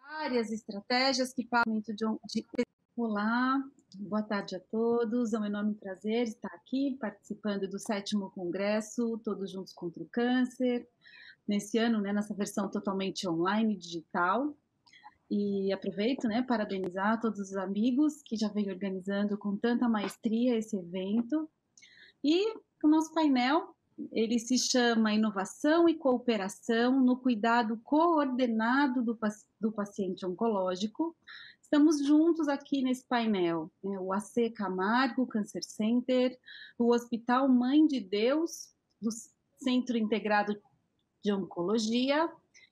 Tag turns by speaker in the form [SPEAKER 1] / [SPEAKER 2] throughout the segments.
[SPEAKER 1] Várias estratégias que passam de... Olá, boa tarde a todos. É um enorme prazer estar aqui participando do 7º Congresso Todos Juntos contra o Câncer, nesse ano, né, nessa versão totalmente online, digital. E aproveito, né, parabenizar todos os amigos que já vêm organizando com tanta maestria esse evento. E o nosso painel, ele se chama Inovação e Cooperação no Cuidado Coordenado do Paciente Oncológico. Estamos juntos aqui nesse painel, né, o AC Camargo Cancer Center, o Hospital Mãe de Deus, do Centro Integrado de Oncologia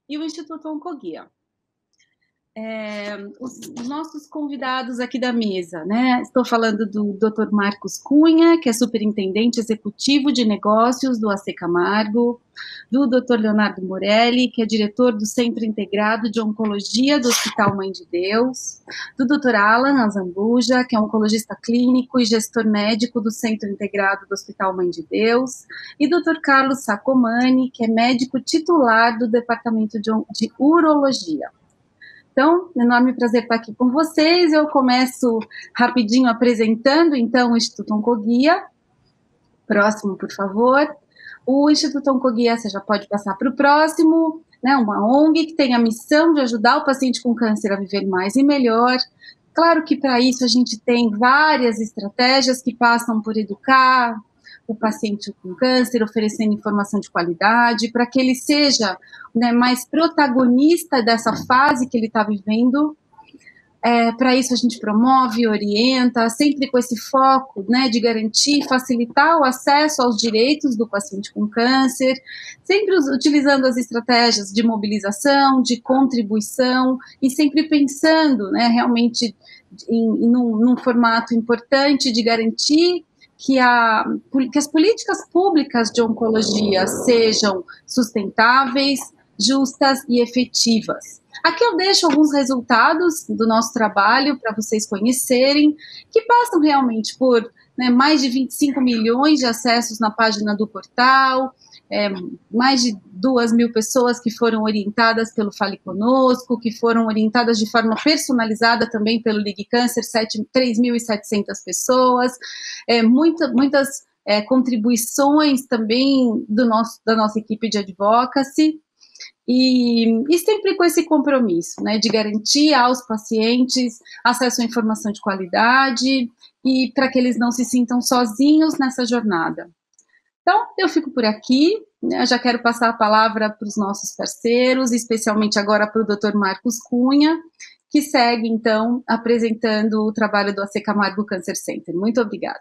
[SPEAKER 1] e o Instituto Oncoguia. Os nossos convidados aqui da mesa, né? Estou falando do Dr. Marcos Cunha, que é superintendente executivo de negócios do AC Camargo, do Dr. Leonardo Morelli, que é diretor do Centro Integrado de Oncologia do Hospital Mãe de Deus, do Dr. Alan Azambuja, que é oncologista clínico e gestor médico do Centro Integrado do Hospital Mãe de Deus, e Dr. Carlos Sacomani, que é médico titular do Departamento de Urologia. Então, enorme prazer estar aqui com vocês. Eu começo rapidinho apresentando, então, o Instituto Oncoguia. Próximo, por favor. O Instituto Oncoguia, você já pode passar para o próximo, né? Uma ONG que tem a missão de ajudar o paciente com câncer a viver mais e melhor. Claro que para isso a gente tem várias estratégias que passam por educar o paciente com câncer, oferecendo informação de qualidade, para que ele seja, né, mais protagonista dessa fase que ele está vivendo. Para isso a gente promove, orienta, sempre com esse foco, né, de garantir e facilitar o acesso aos direitos do paciente com câncer, sempre utilizando as estratégias de mobilização, de contribuição, e sempre pensando, né, realmente num formato importante de garantir que as políticas públicas de oncologia sejam sustentáveis, justas e efetivas. Aqui eu deixo alguns resultados do nosso trabalho para vocês conhecerem, que passam realmente por, né, mais de 25 milhões de acessos na página do portal, mais de 2.000 pessoas que foram orientadas pelo Fale Conosco, que foram orientadas de forma personalizada também pelo Ligue Câncer, 3.700 pessoas, muitas contribuições também da nossa equipe de advocacy, e sempre com esse compromisso, né, de garantir aos pacientes acesso à informação de qualidade e para que eles não se sintam sozinhos nessa jornada. Então, eu fico por aqui, né, já quero passar a palavra para os nossos parceiros, especialmente agora para o Dr. Marcos Cunha, que segue, então, apresentando o trabalho do AC Camargo Cancer Center. Muito obrigada.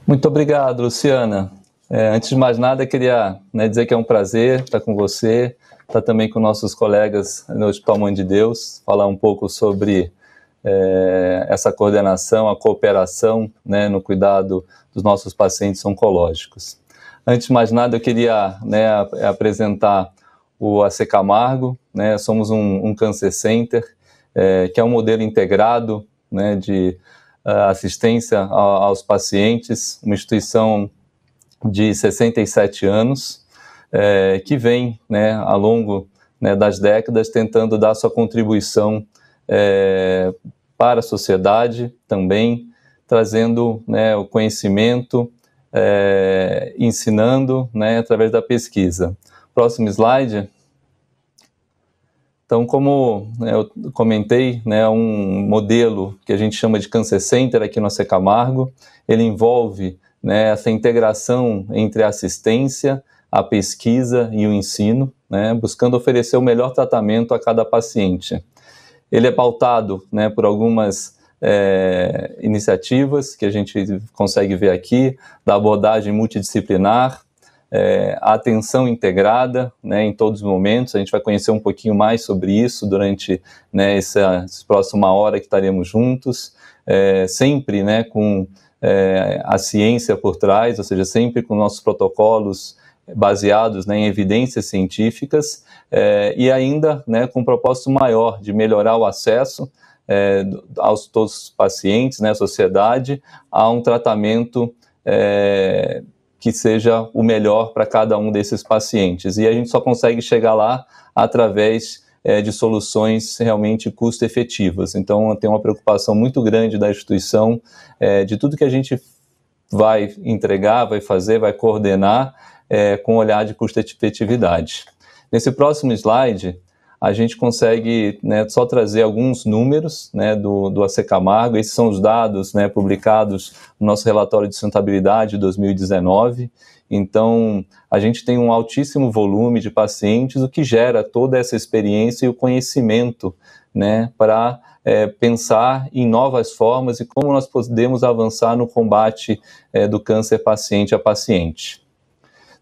[SPEAKER 2] Muito obrigado, Luciana. Antes de mais nada, queria, né, dizer que é um prazer estar com você, estar também com nossos colegas no Hospital Mãe de Deus, falar um pouco sobre essa coordenação, a cooperação, né, no cuidado dos nossos pacientes oncológicos. Antes de mais nada, eu queria, né, apresentar o AC Camargo, né, somos um Cancer Center, que é um modelo integrado, né, de assistência aos pacientes, uma instituição de 67 anos, que vem, né, ao longo, né, das décadas tentando dar sua contribuição para a sociedade também, trazendo, né, o conhecimento, ensinando, né, através da pesquisa. Próximo slide. Então, como eu comentei, né, um modelo que a gente chama de Cancer Center aqui no AC Camargo, ele envolve, né, essa integração entre a assistência, a pesquisa e o ensino, né, buscando oferecer o melhor tratamento a cada paciente. Ele é pautado, né, por algumas iniciativas que a gente consegue ver aqui, da abordagem multidisciplinar, a atenção integrada, né, em todos os momentos. A gente vai conhecer um pouquinho mais sobre isso durante, né, essa próxima hora que estaremos juntos, sempre, né, com a ciência por trás, ou seja, sempre com nossos protocolos baseados, né, em evidências científicas, e ainda, né, com um propósito maior de melhorar o acesso, aos todos os pacientes, né, a sociedade, a um tratamento que seja o melhor para cada um desses pacientes. E a gente só consegue chegar lá através de soluções realmente custo-efetivas. Então, tem uma preocupação muito grande da instituição, de tudo que a gente vai entregar, vai fazer, vai coordenar, com olhar de custo-efetividade. Nesse próximo slide, a gente consegue, né, só trazer alguns números, né, do AC Camargo. Esses são os dados, né, publicados no nosso relatório de sustentabilidade de 2019. Então, a gente tem um altíssimo volume de pacientes, o que gera toda essa experiência e o conhecimento, né, para pensar em novas formas e como nós podemos avançar no combate do câncer paciente a paciente.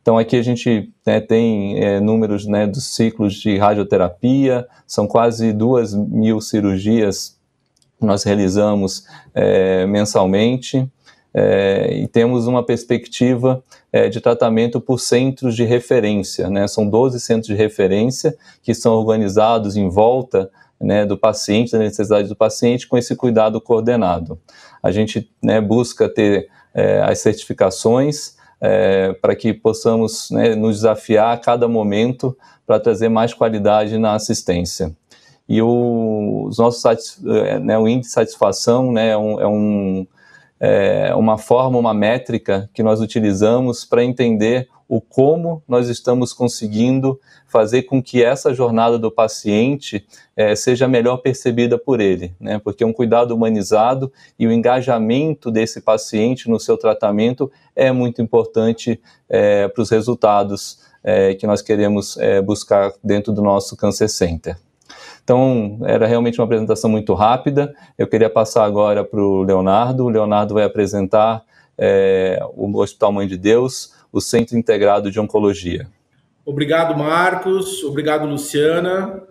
[SPEAKER 2] Então, aqui a gente, né, tem números, né, dos ciclos de radioterapia, são quase 2.000 cirurgias que nós realizamos mensalmente, e temos uma perspectiva de tratamento por centros de referência, né? São 12 centros de referência que são organizados em volta, né, do paciente, da necessidade do paciente, com esse cuidado coordenado. A gente, né, busca ter as certificações, para que possamos, né, nos desafiar a cada momento para trazer mais qualidade na assistência. E os nossos, né, o índice de satisfação, né, uma forma, uma métrica que nós utilizamos para entender o como nós estamos conseguindo fazer com que essa jornada do paciente seja melhor percebida por ele, né? Porque um cuidado humanizado e o engajamento desse paciente no seu tratamento é muito importante para os resultados que nós queremos buscar dentro do nosso Cancer Center. Então, era realmente uma apresentação muito rápida. Eu queria passar agora para o Leonardo. O Leonardo vai apresentar o Hospital Mãe de Deus, o Centro Integrado de Oncologia.
[SPEAKER 3] Obrigado, Marcos. Obrigado, Luciana.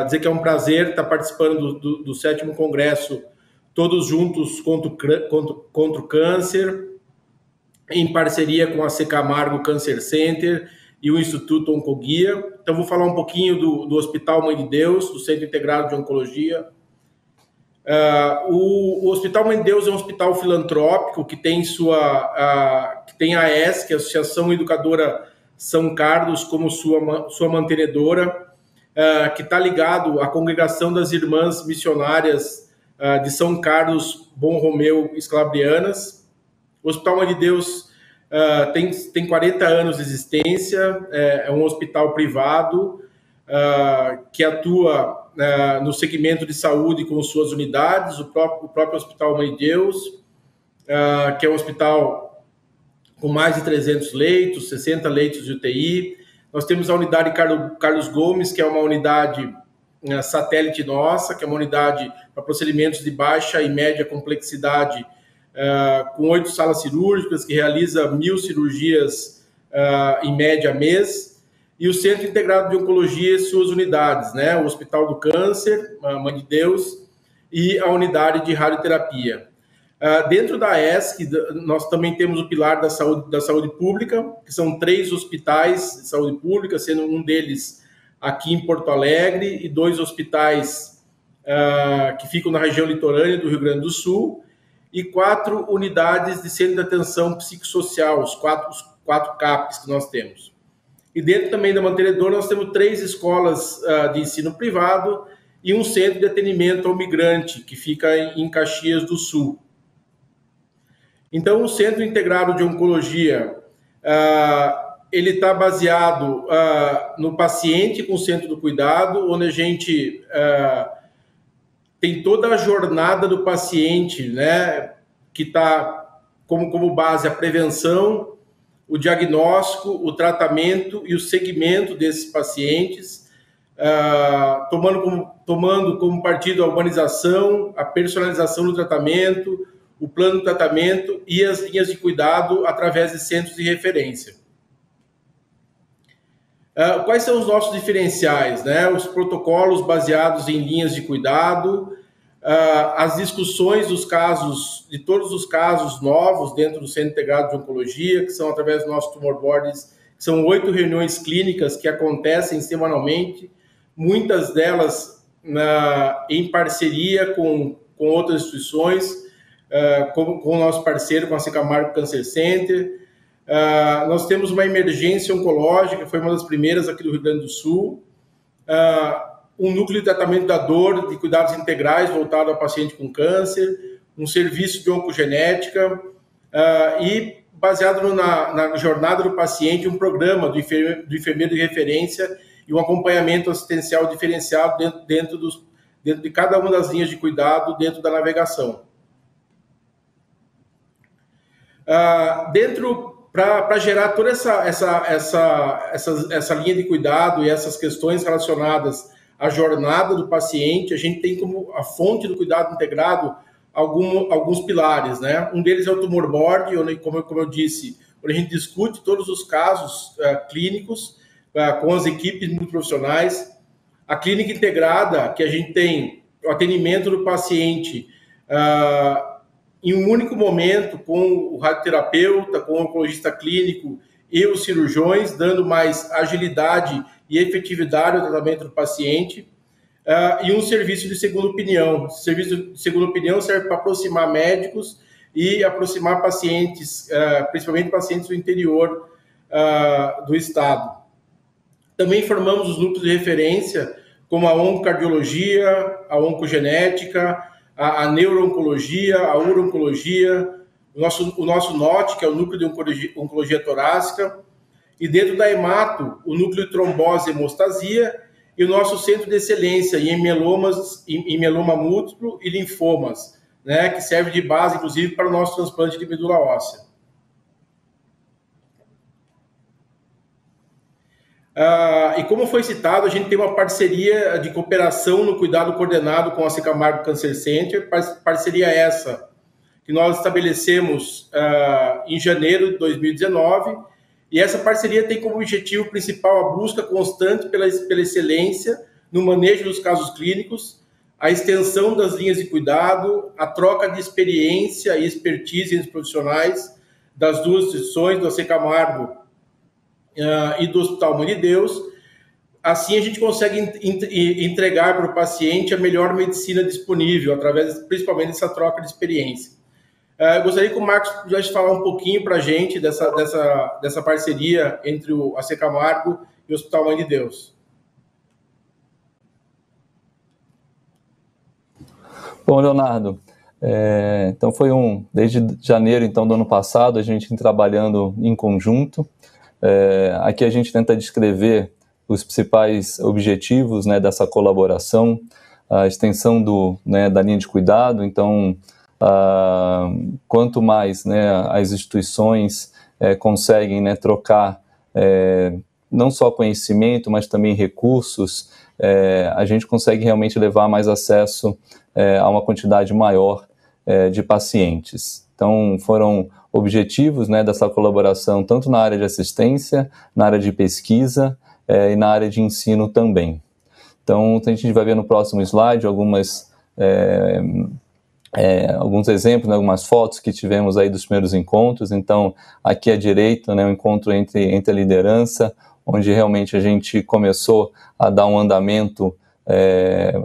[SPEAKER 3] Dizer que é um prazer estar participando do 7º Congresso Todos Juntos contra o Câncer, em parceria com a AC Camargo Cancer Center e o Instituto Oncoguia. Então, vou falar um pouquinho do Hospital Mãe de Deus, do Centro Integrado de Oncologia. O Hospital Mãe de Deus é um hospital filantrópico que tem a AES, que é a Associação Educadora São Carlos, como sua mantenedora, que está ligado à Congregação das Irmãs Missionárias de São Carlos, Bom Romeu e Scalabrianas. O Hospital Mãe de Deus tem 40 anos de existência, é um hospital privado que atua no segmento de saúde com suas unidades, o próprio Hospital Mãe de Deus, que é um hospital com mais de 300 leitos, 60 leitos de UTI. Nós temos a unidade Carlos Gomes, que é uma unidade satélite nossa, que é uma unidade para procedimentos de baixa e média complexidade, com 8 salas cirúrgicas, que realiza 1.000 cirurgias em média mês. E o Centro Integrado de Oncologia e suas unidades, né? O Hospital do Câncer, a Mãe de Deus, e a unidade de radioterapia. Dentro da ESC, nós também temos o pilar da saúde pública, que são 3 hospitais de saúde pública, sendo um deles aqui em Porto Alegre, e 2 hospitais que ficam na região litorânea do Rio Grande do Sul, e 4 unidades de centro de atenção psicossocial, os 4 CAPs que nós temos. E dentro também da mantenedora nós temos 3 escolas de ensino privado e um centro de atendimento ao migrante, que fica em Caxias do Sul. Então, o Centro Integrado de Oncologia, ele está baseado no paciente com o centro do cuidado, onde a gente tem toda a jornada do paciente, né, que está como base a prevenção, o diagnóstico, o tratamento e o segmento desses pacientes, tomando como partido a humanização, a personalização do tratamento, o plano de tratamento e as linhas de cuidado através de centros de referência. Quais são os nossos diferenciais, né? Os protocolos baseados em linhas de cuidado, as discussões dos casos, de todos os casos novos dentro do Centro Integrado de Oncologia, que são através dos nossos tumor boards, que são 8 reuniões clínicas que acontecem semanalmente, muitas delas em parceria com outras instituições, com o nosso parceiro, com a Secamargo Cancer Center. Nós temos uma emergência oncológica, foi uma das primeiras aqui do Rio Grande do Sul, um núcleo de tratamento da dor, de cuidados integrais voltado ao paciente com câncer, um serviço de oncogenética e, baseado na jornada do paciente, um programa do enfermeiro de referência e um acompanhamento assistencial diferenciado dentro de cada uma das linhas de cuidado dentro da navegação. Para gerar toda essa linha de cuidado e essas questões relacionadas à jornada do paciente, a gente tem como a fonte do cuidado integrado alguns pilares, né? Um deles é o tumor board, onde, como eu disse, onde a gente discute todos os casos clínicos com as equipes multiprofissionais. A clínica integrada, que a gente tem o atendimento do paciente em um único momento com o radioterapeuta, com o oncologista clínico e os cirurgiões, dando mais agilidade e efetividade ao tratamento do paciente. E um serviço de segunda opinião. O serviço de segunda opinião serve para aproximar médicos e aproximar pacientes, principalmente pacientes do interior do estado. Também formamos os núcleos de referência, como a oncocardiologia, a oncogenética, a neuro-oncologia, a uro-oncologia, o nosso NOT, que é o núcleo de oncologia torácica, e dentro da hemato, o núcleo de trombose e hemostasia, e o nosso centro de excelência em mielomas, em mieloma múltiplo e linfomas, né, que serve de base, inclusive, para o nosso transplante de medula óssea. E como foi citado, a gente tem uma parceria de cooperação no cuidado coordenado com a Secamargo Cancer Center, parceria essa que nós estabelecemos em janeiro de 2019, e essa parceria tem como objetivo principal a busca constante pela excelência no manejo dos casos clínicos, a extensão das linhas de cuidado, a troca de experiência e expertise entre os profissionais das duas instituições, do Secamargo e do Hospital Mãe de Deus. Assim a gente consegue entregar para o paciente a melhor medicina disponível, através principalmente dessa troca de experiência. Eu gostaria que o Marcos pudesse falar um pouquinho para a gente dessa parceria entre a Secamargo e o Hospital Mãe de Deus.
[SPEAKER 2] Bom, Leonardo, então desde janeiro então, do ano passado, a gente vem trabalhando em conjunto. Aqui a gente tenta descrever os principais objetivos, né, dessa colaboração, a extensão da linha de cuidado. Então, quanto mais, né, as instituições conseguem, né, trocar não só conhecimento, mas também recursos, a gente consegue realmente levar mais acesso a uma quantidade maior de pacientes. Então, foram objetivos, né, dessa colaboração tanto na área de assistência, na área de pesquisa e na área de ensino também. Então, a gente vai ver no próximo slide alguns exemplos, né, algumas fotos que tivemos aí dos primeiros encontros. Então, aqui à direita, né, um encontro entre a liderança, onde realmente a gente começou a dar um andamento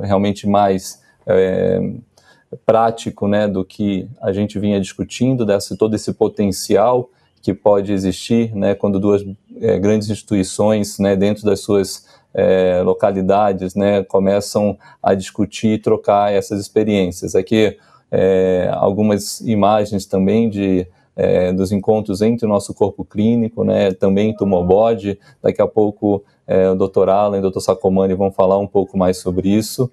[SPEAKER 2] realmente mais prático, né, do que a gente vinha discutindo, todo esse potencial que pode existir, né, quando duas grandes instituições, né, dentro das suas localidades, né, começam a discutir e trocar essas experiências. Aqui algumas imagens também dos encontros entre o nosso corpo clínico, né, também tumor board. Daqui a pouco o Dr. Alan e o Dr. Sacomani vão falar um pouco mais sobre isso.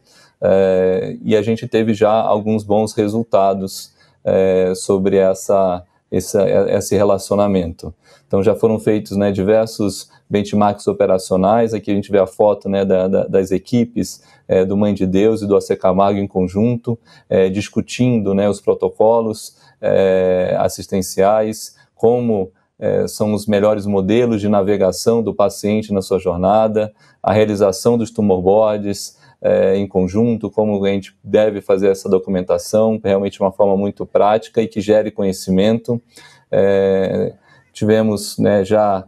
[SPEAKER 2] E a gente teve já alguns bons resultados sobre esse relacionamento. Então já foram feitos, né, diversos benchmarks operacionais. Aqui a gente vê a foto, né, das equipes do Mãe de Deus e do Secamargo em conjunto, discutindo, né, os protocolos assistenciais, como são os melhores modelos de navegação do paciente na sua jornada, a realização dos tumor boards em conjunto, como a gente deve fazer essa documentação, realmente de uma forma muito prática e que gere conhecimento. Tivemos, né, já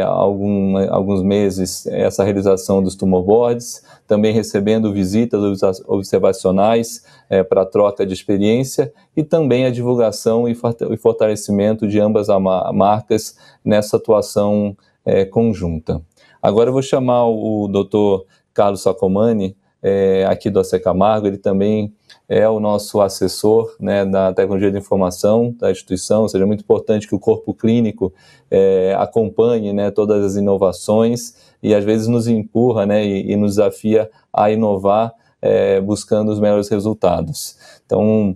[SPEAKER 2] alguns meses essa realização dos tumor boards, também recebendo visitas observacionais para troca de experiência e também a divulgação e fortalecimento de ambas as marcas nessa atuação conjunta. Agora eu vou chamar o Dr. Carlos Sacomani, aqui do AC Camargo. Ele também é o nosso assessor, né, da tecnologia de informação da instituição, ou seja, é muito importante que o corpo clínico acompanhe, né, todas as inovações e às vezes nos empurra, né, e nos desafia a inovar buscando os melhores resultados. Então,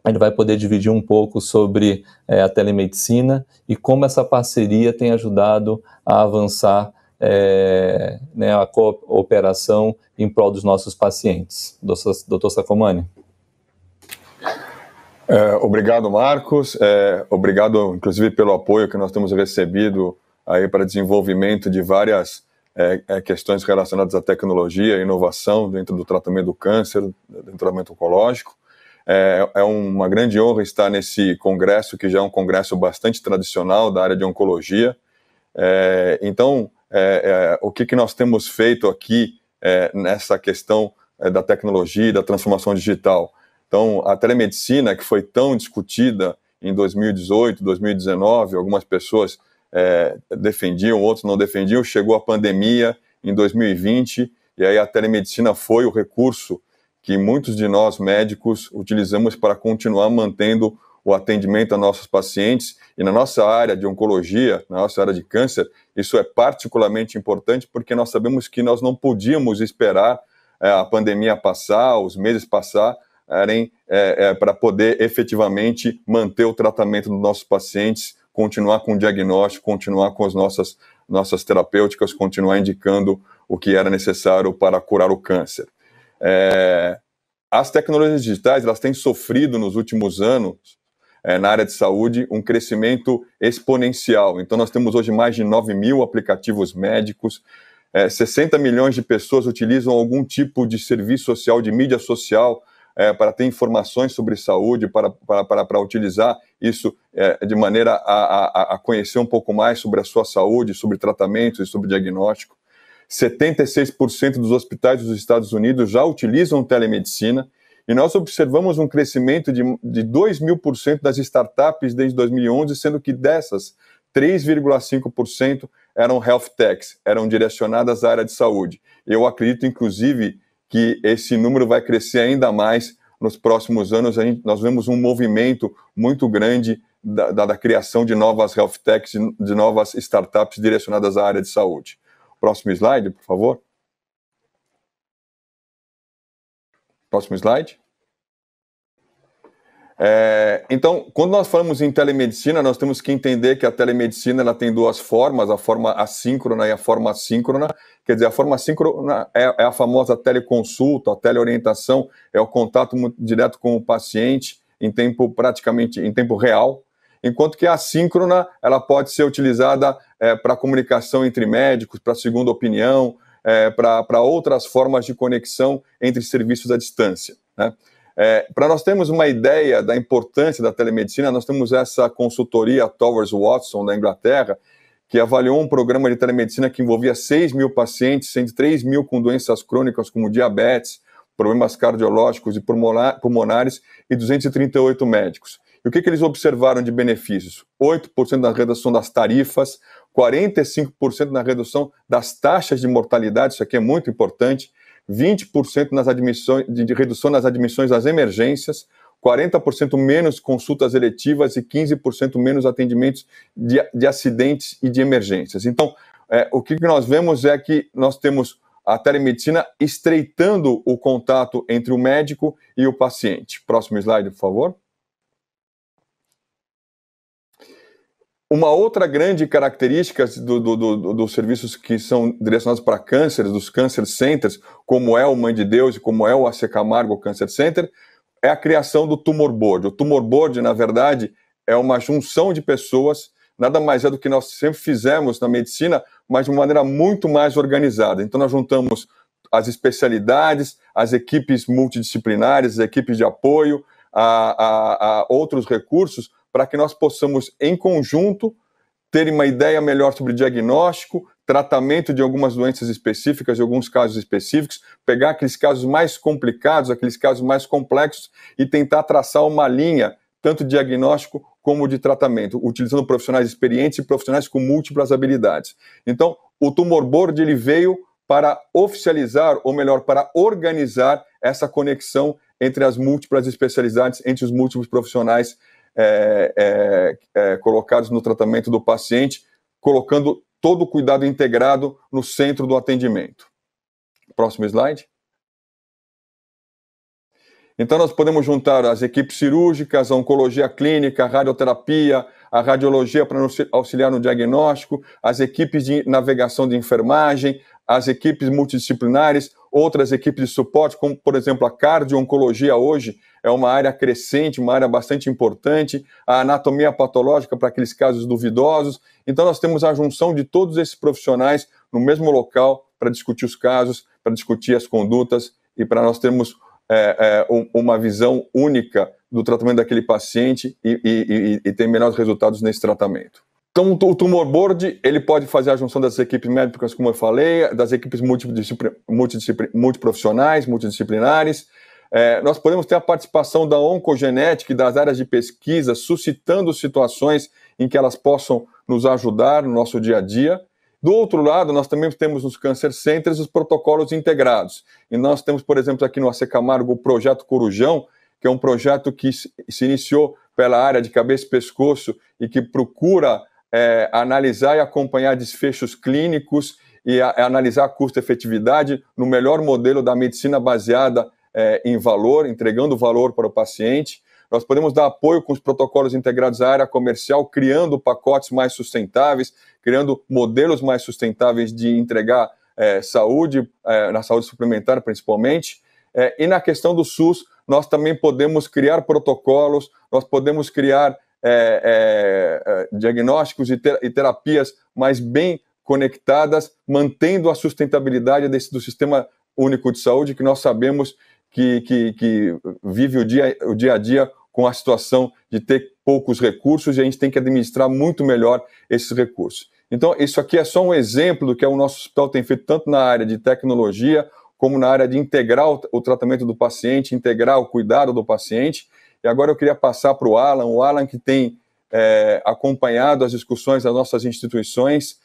[SPEAKER 2] ele vai poder dividir um pouco sobre a telemedicina e como essa parceria tem ajudado a avançar né, a cooperação em prol dos nossos pacientes. Dr. Sacomani.
[SPEAKER 4] Obrigado, Marcos. Obrigado, inclusive, pelo apoio que nós temos recebido aí para desenvolvimento de várias questões relacionadas à tecnologia e inovação dentro do tratamento do câncer, do tratamento oncológico. É uma grande honra estar nesse congresso, que já é um congresso bastante tradicional da área de oncologia. Então, o que nós temos feito aqui nessa questão da tecnologia e da transformação digital? Então, a telemedicina, que foi tão discutida em 2018, 2019, algumas pessoas defendiam, outros não defendiam, chegou a pandemia em 2020, e aí a telemedicina foi o recurso que muitos de nós médicos utilizamos para continuar mantendo o atendimento a nossos pacientes. E na nossa área de oncologia, na nossa área de câncer, isso é particularmente importante porque nós sabemos que nós não podíamos esperar a pandemia passar, os meses passarem, para poder efetivamente manter o tratamento dos nossos pacientes, continuar com o diagnóstico, continuar com as nossas terapêuticas, continuar indicando o que era necessário para curar o câncer. As tecnologias digitais, elas têm sofrido nos últimos anos, na área de saúde, um crescimento exponencial. Então, nós temos hoje mais de 9 mil aplicativos médicos, 60 milhões de pessoas utilizam algum tipo de serviço social, de mídia social, para ter informações sobre saúde, para utilizar isso de maneira a conhecer um pouco mais sobre a sua saúde, sobre tratamentos e sobre diagnóstico. 76% dos hospitais dos Estados Unidos já utilizam telemedicina, e nós observamos um crescimento de 2.000% das startups desde 2011, sendo que dessas, 3,5% eram health techs, eram direcionadas à área de saúde. Eu acredito, inclusive, que esse número vai crescer ainda mais nos próximos anos. Nós vemos um movimento muito grande da criação de novas health techs, de novas startups direcionadas à área de saúde. Próximo slide, por favor. Próximo slide. Então, quando nós falamos em telemedicina, nós temos que entender que a telemedicina ela tem duas formas, a forma assíncrona e a forma assíncrona. Quer dizer, a forma assíncrona é a famosa teleconsulta, a teleorientação, é o contato muito direto com o paciente praticamente em tempo real, enquanto que a assíncrona ela pode ser utilizada para comunicação entre médicos, para segunda opinião, para outras formas de conexão entre serviços à distância, né? Para nós termos uma ideia da importância da telemedicina, nós temos essa consultoria Towers Watson, da Inglaterra, que avaliou um programa de telemedicina que envolvia 6 mil pacientes, sendo 3 mil com doenças crônicas como diabetes, problemas cardiológicos e pulmonares, e 238 médicos. E o que eles observaram de benefícios? 8% na redução das tarifas, 45% na redução das taxas de mortalidade, isso aqui é muito importante, 20% de redução nas admissões às emergências, 40% menos consultas eletivas e 15% menos atendimentos de acidentes e de emergências. Então, o que nós vemos é que nós temos a telemedicina estreitando o contato entre o médico e o paciente. Próximo slide, por favor. Uma outra grande característica dos serviços que são direcionados para cânceres, dos Cancer Centers, como é o Mãe de Deus e como é o AC Camargo Cancer Center, é a criação do Tumor Board. O Tumor Board, na verdade, é uma junção de pessoas, nada mais é do que nós sempre fizemos na medicina, mas de uma maneira muito mais organizada. Então, nós juntamos as especialidades, as equipes multidisciplinares, as equipes de apoio, a outros recursos, para que nós possamos, em conjunto, terem uma ideia melhor sobre diagnóstico, tratamento de algumas doenças específicas, de alguns casos específicos, pegar aqueles casos mais complicados, aqueles casos mais complexos e tentar traçar uma linha, tanto de diagnóstico como de tratamento, utilizando profissionais experientes e profissionais com múltiplas habilidades. Então, o Tumor Board ele veio para oficializar, ou melhor, para organizar essa conexão entre as múltiplas especialidades, entre os múltiplos profissionais colocados no tratamento do paciente, colocando todo o cuidado integrado no centro do atendimento. Próximo slide. Então, nós podemos juntar as equipes cirúrgicas, a oncologia clínica, a radioterapia, a radiologia para nos auxiliar no diagnóstico, as equipes de navegação de enfermagem, as equipes multidisciplinares, outras equipes de suporte, como, por exemplo, a cardio-oncologia hoje é uma área crescente, uma área bastante importante, a anatomia patológica para aqueles casos duvidosos. Então, nós temos a junção de todos esses profissionais no mesmo local para discutir os casos, para discutir as condutas e para nós termos uma visão única do tratamento daquele paciente e ter melhores resultados nesse tratamento. Então, o Tumor Board, ele pode fazer a junção das equipes médicas, como eu falei, das equipes multiprofissionais, multidisciplinares. Nós podemos ter a participação da oncogenética e das áreas de pesquisa, suscitando situações em que elas possam nos ajudar no nosso dia a dia. Do outro lado, nós também temos nos Cancer Centers os protocolos integrados. E nós temos, por exemplo, aqui no AC Camargo, o Projeto Corujão, que é um projeto que se iniciou pela área de cabeça e pescoço e que procura analisar e acompanhar desfechos clínicos e analisar a custo-efetividade no melhor modelo da medicina baseada em valor, entregando valor para o paciente. Nós podemos dar apoio com os protocolos integrados à área comercial, criando pacotes mais sustentáveis, criando modelos mais sustentáveis de entregar saúde, na saúde suplementar principalmente. E na questão do SUS, nós também podemos criar protocolos, nós podemos criar diagnósticos e terapias mais bem conectadas, mantendo a sustentabilidade do Sistema Único de Saúde, que nós sabemos que vive o dia a dia com a situação de ter poucos recursos e a gente tem que administrar muito melhor esses recursos. Então, isso aqui é só um exemplo do que o nosso hospital tem feito tanto na área de tecnologia, como na área de integrar o tratamento do paciente, integrar o cuidado do paciente. E agora eu queria passar para o Alan que tem acompanhado as discussões das nossas instituições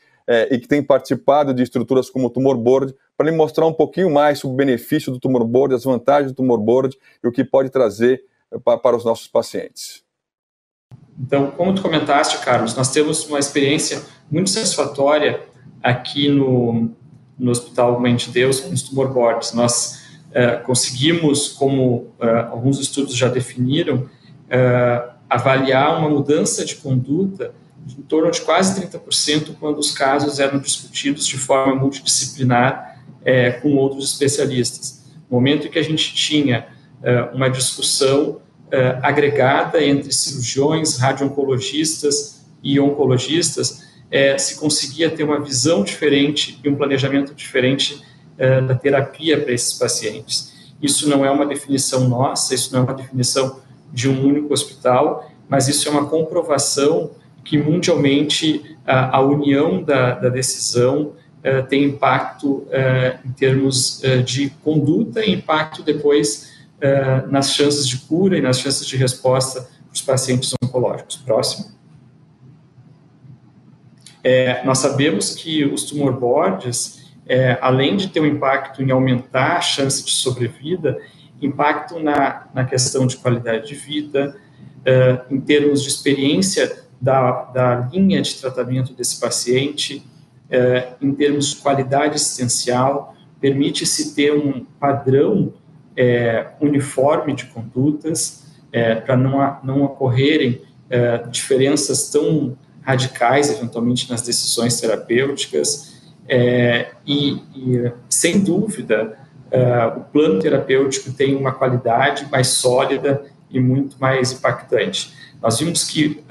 [SPEAKER 4] e que tem participado de estruturas como o Tumor Board, para lhe mostrar um pouquinho mais sobre o benefício do Tumor Board, as vantagens do Tumor Board e o que pode trazer para os nossos pacientes.
[SPEAKER 5] Então, como tu comentaste, Carlos, nós temos uma experiência muito satisfatória aqui no Hospital Mãe de Deus com os Tumor Boards. Nós conseguimos, como alguns estudos já definiram, avaliar uma mudança de conduta em torno de quase 30% quando os casos eram discutidos de forma multidisciplinar com outros especialistas. No momento em que a gente tinha uma discussão agregada entre cirurgiões, radio-oncologistas e oncologistas, se conseguia ter uma visão diferente e um planejamento diferente da terapia para esses pacientes. Isso não é uma definição nossa, isso não é uma definição de um único hospital, mas isso é uma comprovação que mundialmente a união da decisão tem impacto em termos de conduta e impacto depois nas chances de cura e nas chances de resposta para os pacientes oncológicos. Próximo. Nós sabemos que os tumor boards, além de ter um impacto em aumentar a chance de sobrevida, impactam na questão de qualidade de vida, em termos de experiência da linha de tratamento desse paciente, em termos de qualidade assistencial, permite-se ter um padrão uniforme de condutas, para não ocorrerem diferenças tão radicais, eventualmente, nas decisões terapêuticas, e sem dúvida, o plano terapêutico tem uma qualidade mais sólida e muito mais impactante. Nós vimos que,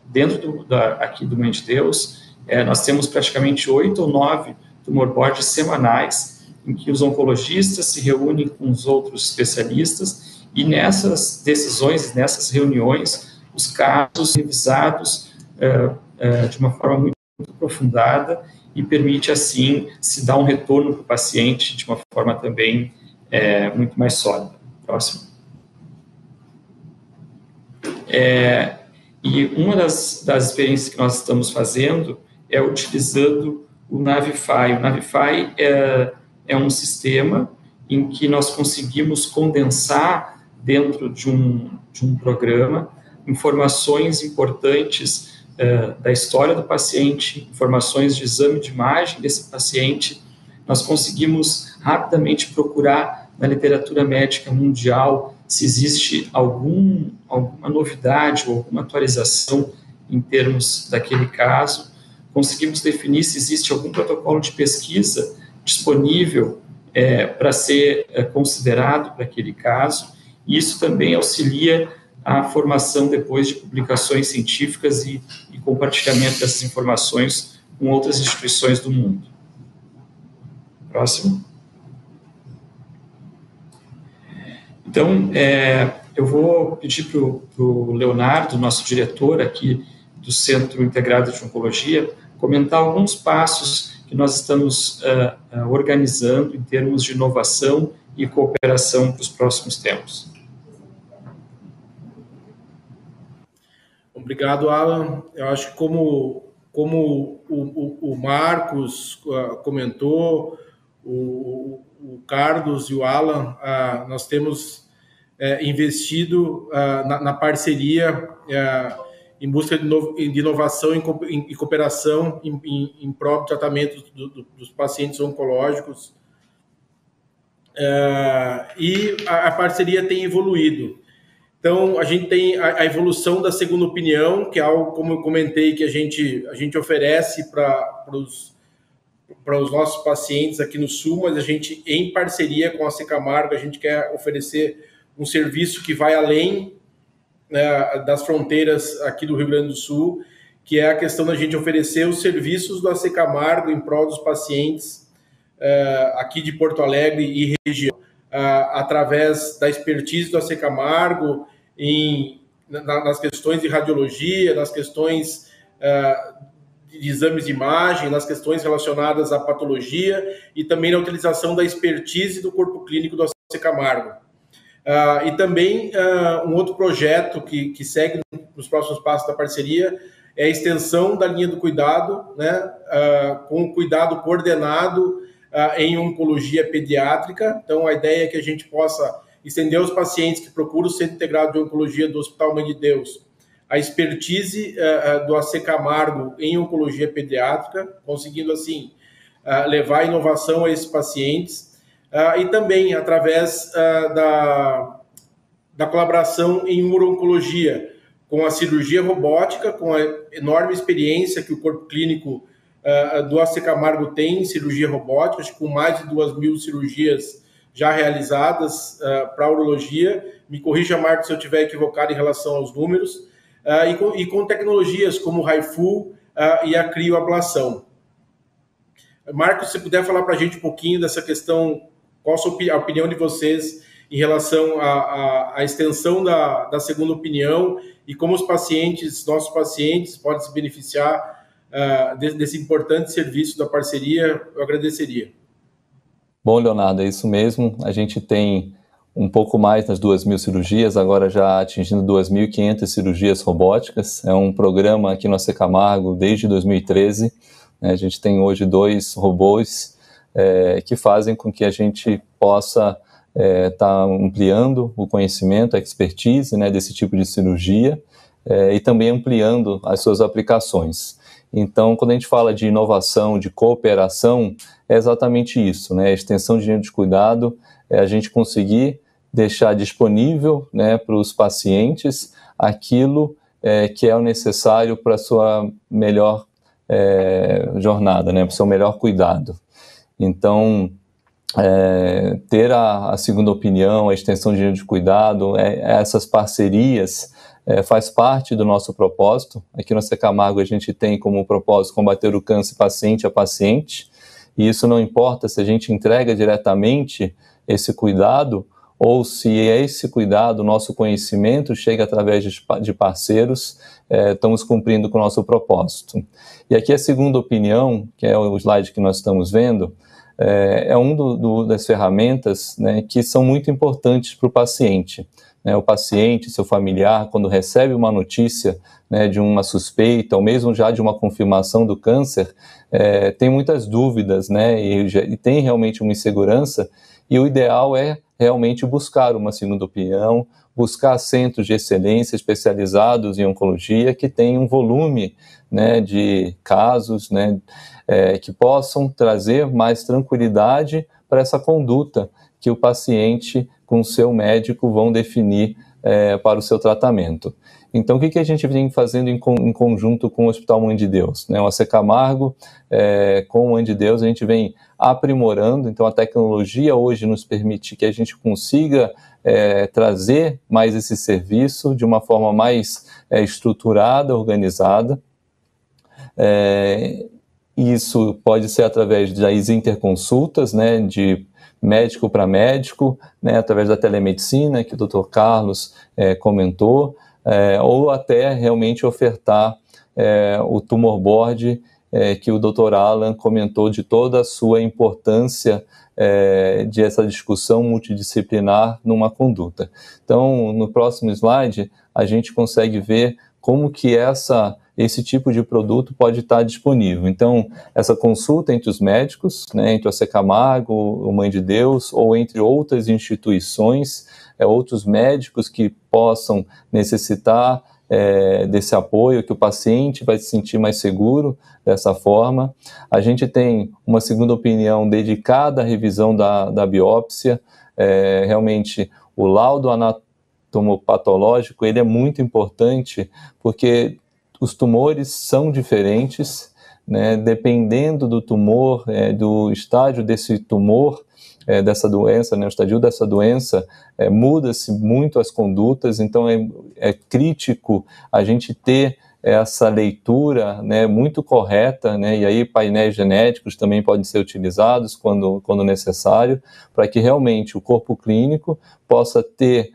[SPEAKER 5] dentro aqui do Mãe de Deus, nós temos praticamente 8 ou 9 tumor boards semanais, em que os oncologistas se reúnem com os outros especialistas, e nessas decisões, nessas reuniões, os casos revisados de uma forma muito aprofundada e permite, assim, se dar um retorno para o paciente de uma forma também muito mais sólida. Próximo. E uma das experiências que nós estamos fazendo é utilizando o Navify. O Navify é um sistema em que nós conseguimos condensar dentro de um programa informações importantes da história do paciente, informações de exame de imagem desse paciente. Nós conseguimos rapidamente procurar na literatura médica mundial se existe alguma novidade ou alguma atualização em termos daquele caso. Conseguimos definir se existe algum protocolo de pesquisa disponível para ser considerado para aquele caso. E isso também auxilia a formação depois de publicações científicas e compartilhamento dessas informações com outras instituições do mundo. Próximo. Então, eu vou pedir para o Leonardo, nosso diretor aqui do Centro Integrado de Oncologia, comentar alguns passos que nós estamos organizando em termos de inovação e cooperação para os próximos tempos.
[SPEAKER 3] Obrigado, Alan. Eu acho que como o Marcos comentou, o Carlos e o Alan, nós temos investido na parceria em busca de inovação e cooperação em prol do tratamento dos pacientes oncológicos. E a parceria tem evoluído. Então, a gente tem a evolução da segunda opinião, que é algo, como eu comentei, que a gente oferece para os nossos pacientes aqui no Sul, mas a gente, em parceria com a Secamargo, a gente quer oferecer um serviço que vai além das fronteiras aqui do Rio Grande do Sul, que é a questão da gente oferecer os serviços da Secamargo em prol dos pacientes aqui de Porto Alegre e região, através da expertise da Secamargo nas questões de radiologia, nas questões de exames de imagem, nas questões relacionadas à patologia e também na utilização da expertise do corpo clínico da Secamargo. E também um outro projeto que segue nos próximos passos da parceria é a extensão da linha do cuidado, né, com o cuidado coordenado em oncologia pediátrica. Então, a ideia é que a gente possa estender aos pacientes que procuram o Centro Integrado de Oncologia do Hospital Mãe de Deus a expertise do AC Camargo em oncologia pediátrica, conseguindo, assim, levar inovação a esses pacientes, e também através da colaboração em uro-oncologia, com a cirurgia robótica, com a enorme experiência que o corpo clínico do AC Camargo tem em cirurgia robótica, acho que com mais de 2.000 cirurgias já realizadas para a urologia. Me corrija, Marcos, se eu estiver equivocado em relação aos números, e com tecnologias como o HIFU e a crioablação. Marcos, se puder falar para a gente um pouquinho dessa questão, qual a opinião de vocês em relação à extensão da segunda opinião e como os nossos pacientes, podem se beneficiar desse importante serviço da parceria, eu agradeceria.
[SPEAKER 2] Bom, Leonardo, é isso mesmo. A gente tem um pouco mais das 2.000 cirurgias, agora já atingindo 2.500 cirurgias robóticas. É um programa aqui no AC Camargo desde 2013. A gente tem hoje 2 robôs que fazem com que a gente possa estar ampliando o conhecimento, a expertise, né, desse tipo de cirurgia e também ampliando as suas aplicações. Então, quando a gente fala de inovação, de cooperação, é exatamente isso, né? A extensão de linha de cuidado é a gente conseguir deixar disponível, né, para os pacientes aquilo que é o necessário para a sua melhor jornada, né, para o seu melhor cuidado. Então, ter a segunda opinião, a extensão de linha de cuidado, essas parcerias faz parte do nosso propósito. Aqui no AC Camargo a gente tem como propósito combater o câncer paciente a paciente, e isso não importa se a gente entrega diretamente esse cuidado ou se esse cuidado, nosso conhecimento chega através de parceiros, estamos cumprindo com o nosso propósito. E aqui a segunda opinião, que é o slide que nós estamos vendo, é das ferramentas, né, que são muito importantes para o paciente. O paciente, seu familiar, quando recebe uma notícia, né, de uma suspeita, ou mesmo já de uma confirmação do câncer, tem muitas dúvidas, né, e tem realmente uma insegurança, e o ideal é realmente buscar uma segunda opinião, buscar centros de excelência especializados em oncologia que tenham um volume, né, de casos, né, que possam trazer mais tranquilidade para essa conduta que o paciente com o seu médico vão definir para o seu tratamento. Então, o que a gente vem fazendo em conjunto com o Hospital Mãe de Deus? O AC Camargo, com o Mãe de Deus, a gente vem aprimorando. Então, a tecnologia hoje nos permite que a gente consiga trazer mais esse serviço de uma forma mais estruturada, organizada. Isso pode ser através das interconsultas, né, de médico para médico, né, através da telemedicina, que o Dr. Carlos comentou, ou até realmente ofertar o Tumor Board, que o Dr. Alan comentou de toda a sua importância de essa discussão multidisciplinar numa conduta. Então, no próximo slide, a gente consegue ver como que esse tipo de produto pode estar disponível. Então, essa consulta entre os médicos, né, entre o AC Camargo, o Mãe de Deus, ou entre outras instituições, outros médicos que possam necessitar desse apoio, que o paciente vai se sentir mais seguro dessa forma. A gente tem uma segunda opinião dedicada à revisão da biópsia. Realmente, o laudo anatomopatológico, ele é muito importante, porque os tumores são diferentes, né, dependendo do tumor, do estágio desse tumor, dessa doença, né, o estadio dessa doença, muda-se muito as condutas, então é crítico a gente ter essa leitura, né, muito correta, né, e aí painéis genéticos também podem ser utilizados quando necessário, para que realmente o corpo clínico possa ter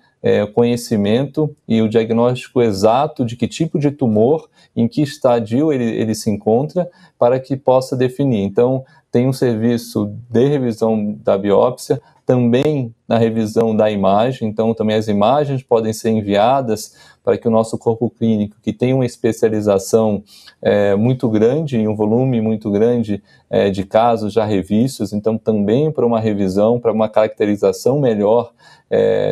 [SPEAKER 2] conhecimento e o diagnóstico exato de que tipo de tumor, em que estádio ele se encontra, para que possa definir. Então, tem um serviço de revisão da biópsia, também na revisão da imagem, então também as imagens podem ser enviadas para que o nosso corpo clínico, que tem uma especialização muito grande, em um volume muito grande de casos já revistos, então também para uma revisão, para uma caracterização melhor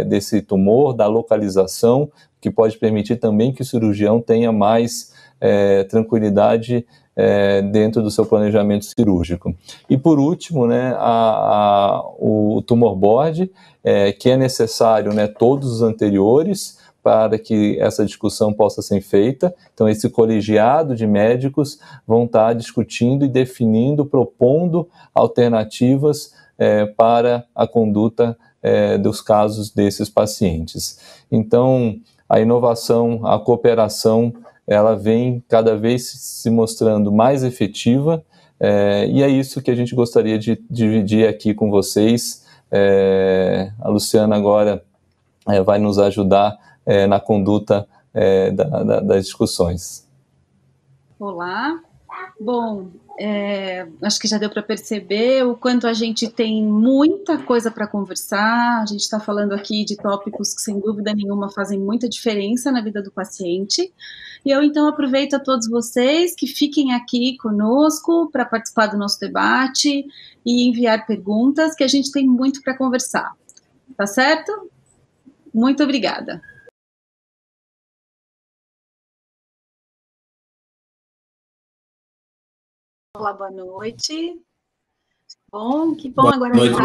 [SPEAKER 2] desse tumor, da localização, que pode permitir também que o cirurgião tenha mais tranquilidade dentro do seu planejamento cirúrgico. E por último, né, o Tumor Board, que é necessário, né, todos os anteriores para que essa discussão possa ser feita. Então, esse colegiado de médicos vão estar discutindo e definindo, propondo alternativas para a conduta dos casos desses pacientes. Então, a inovação, a cooperação, ela vem cada vez se mostrando mais efetiva, e é isso que a gente gostaria de dividir aqui com vocês. A Luciana agora vai nos ajudar na conduta das discussões.
[SPEAKER 1] Olá. Bom, acho que já deu para perceber o quanto a gente tem muita coisa para conversar. A gente está falando aqui de tópicos que, sem dúvida nenhuma, fazem muita diferença na vida do paciente. E eu, então, aproveito a todos vocês que fiquem aqui conosco para participar do nosso debate e enviar perguntas, que a gente tem muito para conversar. Tá certo? Muito obrigada. Olá, boa noite. Bom, que bom boa agora noite.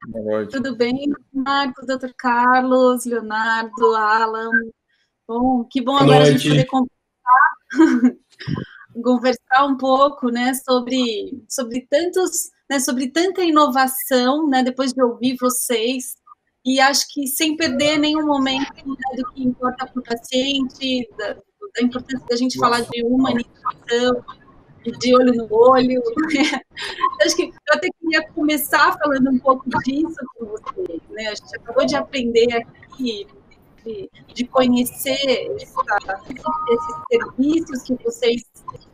[SPEAKER 1] Boa noite. Tudo bem, Marcos, Dr. Carlos, Leonardo, Alan? Bom, que bom agora a gente poder conversar um pouco, né, sobre tantos, né, sobre tanta inovação, né, depois de ouvir vocês, e acho que sem perder nenhum momento, né, do que importa para o paciente, da importância da gente falar de humanização, de olho no olho. Acho que eu até queria começar falando um pouco disso com vocês, né? A gente acabou de aprender aqui, de conhecer esses serviços que vocês,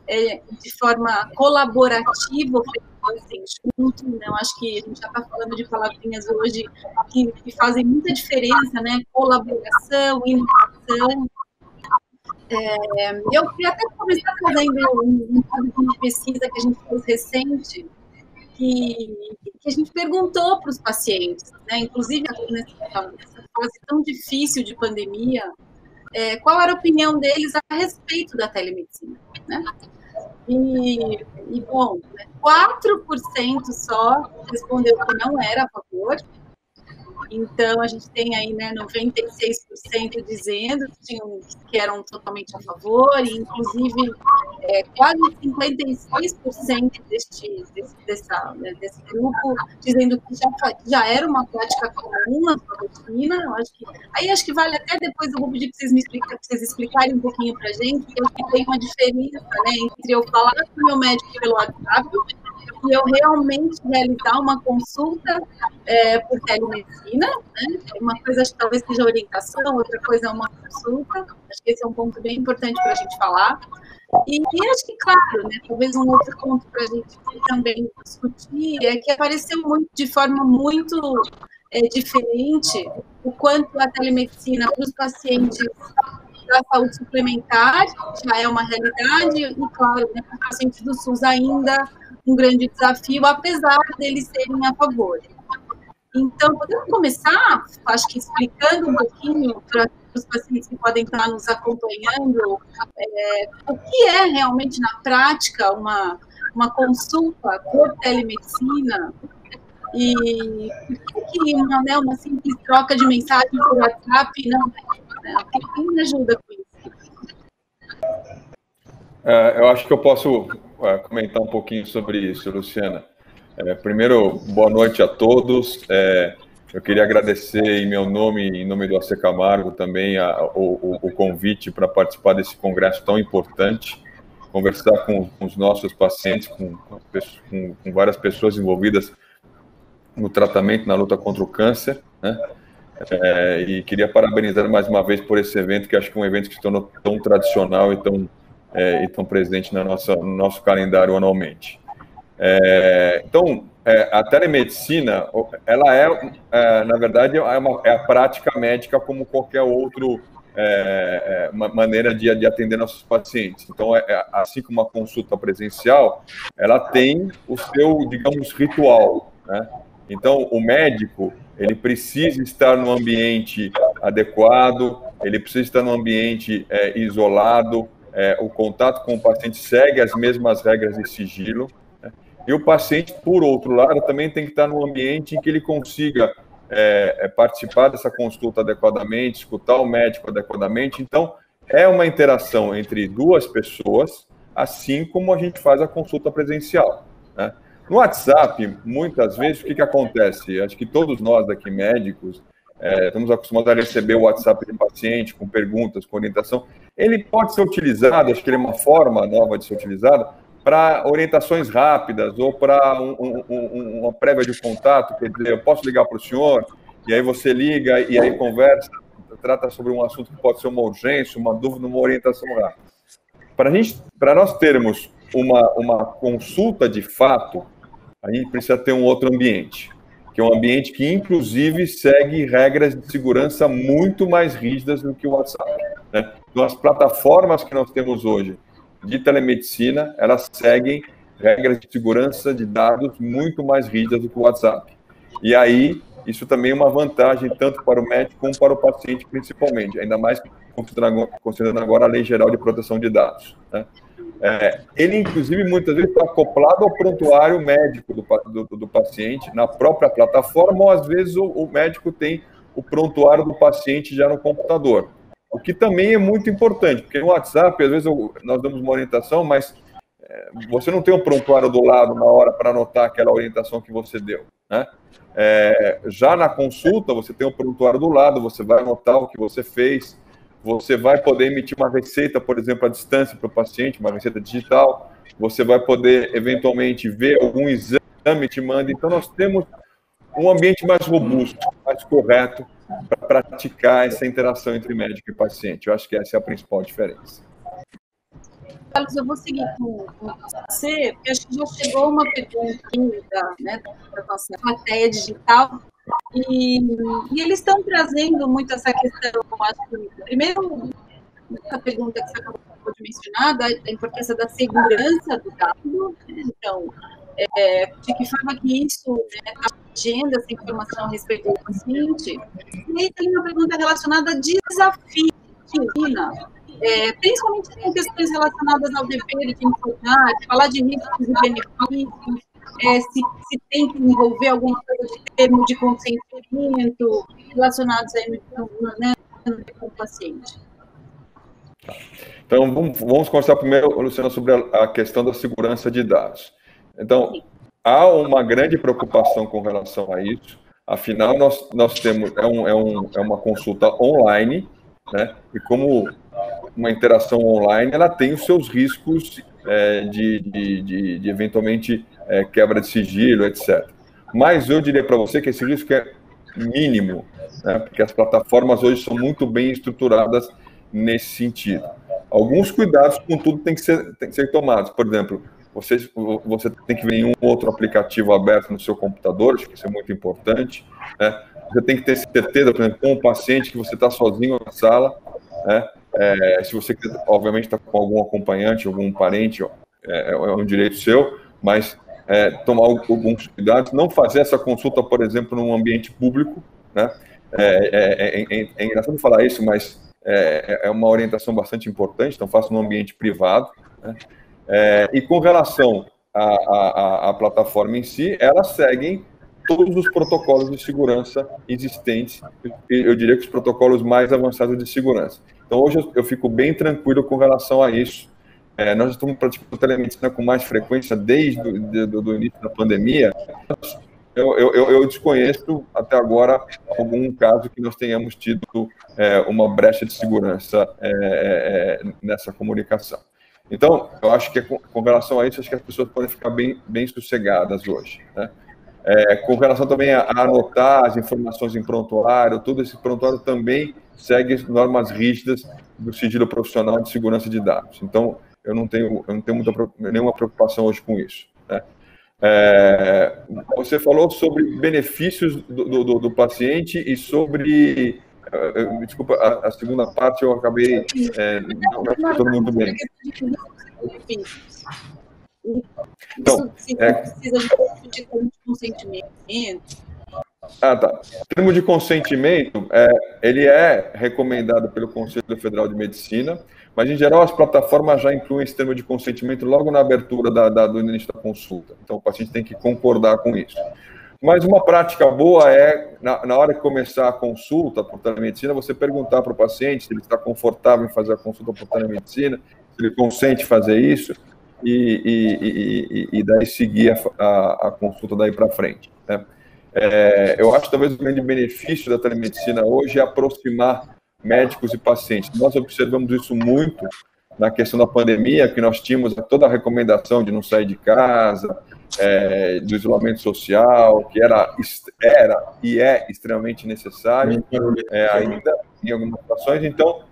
[SPEAKER 1] de forma colaborativa, oferecem junto, né? Eu acho que a gente já está falando de palavrinhas hoje que fazem muita diferença, né? Colaboração, inovação. Eu queria até começar fazendo uma pesquisa que a gente fez recente, que a gente perguntou para os pacientes, né? Inclusive nessa fase tão difícil de pandemia, qual era a opinião deles a respeito da telemedicina, né? E bom, 4% só respondeu que não era a favor. Então, a gente tem aí, né, 96% dizendo que eram totalmente a favor, e inclusive quase 56% desse grupo dizendo que já era uma prática comum na sua rotina. Acho que vale até depois, eu vou pedir para vocês explicarem um pouquinho para a gente, porque eu acho que tem uma diferença, né, entre eu falar com o meu médico pelo WhatsApp e eu realmente realizar uma consulta por telemedicina, né? Uma coisa acho que talvez seja orientação, outra coisa é uma consulta. Acho que esse é um ponto bem importante para a gente falar. E acho que, claro, né, talvez um outro ponto para a gente também discutir é que apareceu de forma muito diferente o quanto a telemedicina para os pacientes da saúde suplementar já é uma realidade, e, claro, né, para os pacientes do SUS ainda um grande desafio, apesar deles serem a favor. Então, podemos começar, acho que explicando um pouquinho para os pacientes que podem estar nos acompanhando, o que é realmente, na prática, uma consulta por telemedicina, e por que uma simples troca de mensagem por WhatsApp não, né? Quem me ajuda com isso?
[SPEAKER 4] Eu acho que eu posso comentar um pouquinho sobre isso, Luciana. Primeiro, boa noite a todos. Eu queria agradecer em meu nome, em nome do AC Camargo, também o convite para participar desse congresso tão importante, conversar com os nossos pacientes, com várias pessoas envolvidas no tratamento, na luta contra o câncer, né? E queria parabenizar mais uma vez por esse evento, que acho que é um evento que se tornou tão tradicional e tão presente no nosso calendário anualmente. Então, a telemedicina, ela na verdade, é a prática médica como qualquer outra maneira de atender nossos pacientes. Então, assim como uma consulta presencial, ela tem o seu, digamos, ritual, né? Então, o médico, ele precisa estar no ambiente adequado, ele precisa estar no ambiente isolado, o contato com o paciente segue as mesmas regras de sigilo, né? E o paciente, por outro lado, também tem que estar num ambiente em que ele consiga participar dessa consulta adequadamente, escutar o médico adequadamente. Então, é uma interação entre duas pessoas, assim como a gente faz a consulta presencial, né? No WhatsApp, muitas vezes, o que acontece? Acho que todos nós aqui, médicos, estamos acostumados a receber o WhatsApp de paciente com perguntas, com orientação. Ele pode ser utilizado, acho que ele é uma forma nova de ser utilizado, para orientações rápidas ou para uma prévia de contato. Quer dizer, eu posso ligar para o senhor, e aí você liga, e aí conversa, trata sobre um assunto que pode ser uma urgência, uma dúvida, uma orientação rápida. Para nós termos uma consulta de fato, a gente precisa ter um outro ambiente, que é um ambiente que, inclusive, segue regras de segurança muito mais rígidas do que o WhatsApp, né? Então, as plataformas que nós temos hoje de telemedicina, elas seguem regras de segurança de dados muito mais rígidas do que o WhatsApp. E aí, isso também é uma vantagem tanto para o médico como para o paciente, principalmente, ainda mais considerando agora a Lei Geral de Proteção de Dados, né? Ele, inclusive, muitas vezes está acoplado ao prontuário médico do paciente, na própria plataforma, ou às vezes o médico tem o prontuário do paciente já no computador. O que também é muito importante, porque no WhatsApp, às vezes, nós damos uma orientação, mas você não tem um prontuário do lado na hora para anotar aquela orientação que você deu, né? Já na consulta, você tem o prontuário do lado, você vai anotar o que você fez, você vai poder emitir uma receita, por exemplo, à distância para o paciente, uma receita digital, você vai poder, eventualmente, ver algum exame que te manda. Então, nós temos um ambiente mais robusto, mais métodos corretos para praticar essa interação entre médico e paciente. Eu acho que essa é a principal diferença.
[SPEAKER 1] Carlos, eu vou seguir com você, porque acho que já chegou uma pergunta da nossa plateia digital, e eles estão trazendo muito essa questão, acho que, primeiro, essa pergunta que você acabou de mencionar, da importância da segurança do dado, então, de que forma que isso agenda essa informação a respeito do paciente. E aí tem uma pergunta relacionada a desafios, principalmente com questões relacionadas ao dever de informar, de falar de riscos e benefícios, se tem que envolver alguma coisa de termo de consentimento relacionados aí com o paciente.
[SPEAKER 4] Então, vamos conversar primeiro, Luciana, sobre a questão da segurança de dados. Então, há uma grande preocupação com relação a isso. Afinal, nós temos uma consulta online, né? E como uma interação online, ela tem os seus riscos de eventualmente quebra de sigilo, etc. Mas eu diria para você que esse risco é mínimo, né? Porque as plataformas hoje são muito bem estruturadas nesse sentido. Alguns cuidados, contudo, tem que ser tomados. Por exemplo, você tem que ver nenhum outro aplicativo aberto no seu computador, acho que isso é muito importante, né? Você tem que ter certeza, por exemplo, com o paciente, que você está sozinho na sala, né? Se você, obviamente, está com algum acompanhante, algum parente, é um direito seu, mas tomar alguns cuidados, não fazer essa consulta, por exemplo, num ambiente público, né? É engraçado falar isso, mas é uma orientação bastante importante, então faça num ambiente privado, né? E com relação à plataforma em si, elas seguem todos os protocolos de segurança existentes, eu diria que os protocolos mais avançados de segurança. Então, hoje eu fico bem tranquilo com relação a isso. Nós estamos praticando telemedicina com mais frequência desde o início da pandemia. Eu desconheço até agora algum caso que nós tenhamos tido uma brecha de segurança nessa comunicação. Então, eu acho que com relação a isso, acho que as pessoas podem ficar bem sossegadas hoje, né? Com relação também a anotar as informações em prontuário, todo esse prontuário também segue as normas rígidas do sigilo profissional de segurança de dados. Então, eu não tenho nenhuma preocupação hoje com isso, né? Você falou sobre benefícios do paciente e sobre... desculpa, a segunda parte eu acabei não escutando muito bem. Então,
[SPEAKER 1] precisa de consentimento.
[SPEAKER 4] Tá. O termo de consentimento, ele é recomendado pelo Conselho Federal de Medicina, mas, em geral, as plataformas já incluem esse termo de consentimento logo na abertura do início da consulta. Então, o paciente tem que concordar com isso. Mas uma prática boa na hora que começar a consulta por telemedicina, você perguntar para o paciente se ele está confortável em fazer a consulta por telemedicina, se ele consente fazer isso, e daí seguir a consulta daí para frente, né? Eu acho que talvez o grande benefício da telemedicina hoje é aproximar médicos e pacientes. Nós observamos isso muito na questão da pandemia, que nós tínhamos toda a recomendação de não sair de casa, do isolamento social, que era e é extremamente necessário, ainda em algumas situações. Então,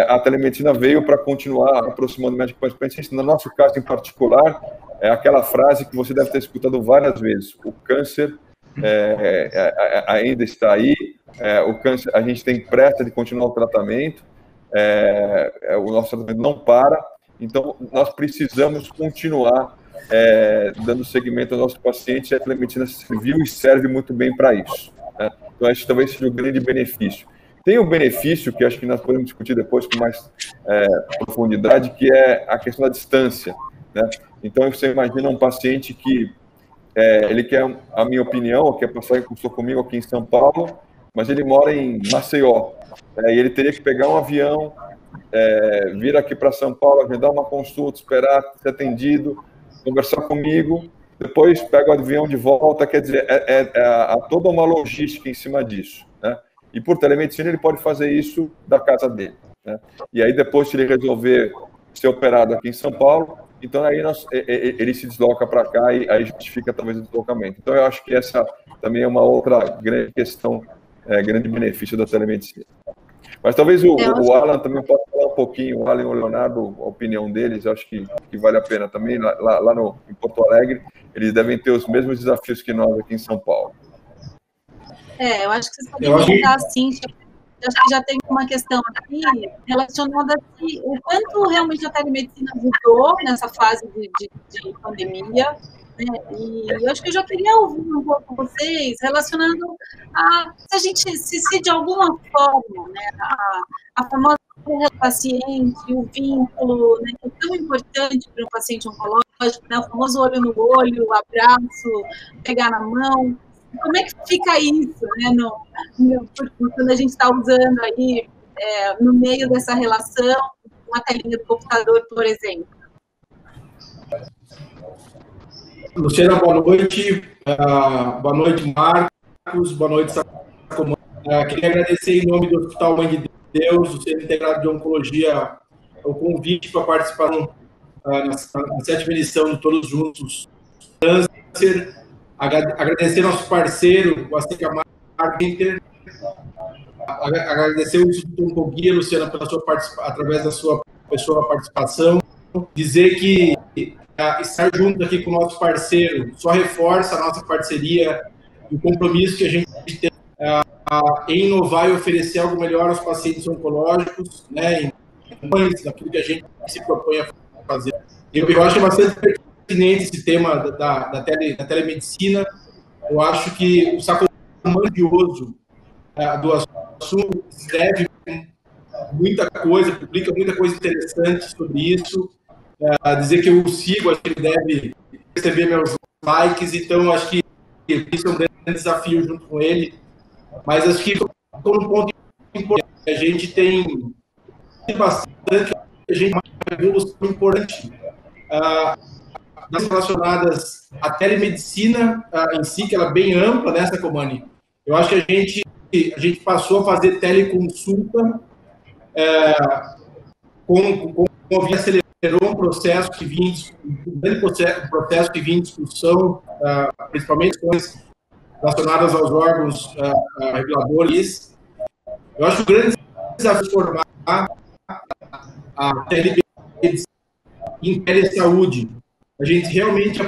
[SPEAKER 4] a telemedicina veio para continuar aproximando médico e paciente. No nosso caso em particular, é aquela frase que você deve ter escutado várias vezes: o câncer ainda está aí, o câncer, a gente tem pressa de continuar o tratamento, o nosso tratamento não para, então nós precisamos continuar dando seguimento aos nossos pacientes, e a telemedicina serviu e serve muito bem para isso, né? Então, acho que talvez seja o grande benefício. Tem um benefício que acho que nós podemos discutir depois com mais profundidade, que é a questão da distância, né? Então, você imagina um paciente que ele quer, a minha opinião, quer passar em consulta comigo aqui em São Paulo, mas ele mora em Maceió, e ele teria que pegar um avião, vir aqui para São Paulo, agendar uma consulta, esperar ser atendido, conversar comigo, depois pega o avião de volta. Quer dizer, há toda uma logística em cima disso, né? E por telemedicina ele pode fazer isso da casa dele, né? E aí depois, se ele resolver ser operado aqui em São Paulo, então aí ele se desloca para cá e aí justifica talvez o deslocamento. Então eu acho que essa também é uma outra grande questão grande benefício da telemedicina. Mas talvez o Alan também possa falar um pouquinho, o Alan e o Leonardo, a opinião deles, acho que vale a pena também. Lá em Porto Alegre, eles devem ter os mesmos desafios que nós aqui em São Paulo.
[SPEAKER 1] Eu acho que vocês podem ajudar, sim. Acho que já tem uma questão aqui relacionada a o quanto realmente a telemedicina ajudou nessa fase de pandemia, né? E eu acho que eu já queria ouvir um pouco com vocês relacionando a se a gente se de alguma forma, né, a famosa paciente, o vínculo, né, que é tão importante para um paciente oncológico, né, o famoso olho no olho, o abraço, pegar na mão. Como é que fica isso, né, quando a gente está usando aí, no meio dessa relação, uma telinha do computador, por exemplo?
[SPEAKER 3] Luciana, boa noite. Boa noite, Marcos. Boa noite, Sacomani. Queria agradecer em nome do Hospital Mãe de Deus, do Centro Integrado de Oncologia, o convite para participar na 7ª edição do Todos Juntos Câncer. Agradecer nosso parceiro, o Acecamar Inter. Agradecer o Instituto Oncoguia, Luciana, através da sua pessoa participação. Dizer que estar junto aqui com o nosso parceiro só reforça a nossa parceria e o compromisso que a gente tem em inovar e oferecer algo melhor aos pacientes oncológicos, né, naquilo que a gente se propõe a fazer. Eu acho bastante pertinente esse tema da telemedicina. Eu acho que o Sacomani Dioso do assunto escreve muita coisa, publica muita coisa interessante sobre isso. Dizer que eu o sigo, acho que ele deve receber meus likes, então acho que isso é um grande desafio junto com ele. Mas acho que estou num ponto importante. A gente tem bastante, uma evolução importante relacionadas à telemedicina em si, que ela é bem ampla, né, Sacomani? Eu acho que a gente passou a fazer teleconsulta com acelerou um processo que vinha em discussão, principalmente questões relacionadas aos órgãos reguladores. Eu acho que o grande desafio é formar a telemedicina em telesaúde. A gente realmente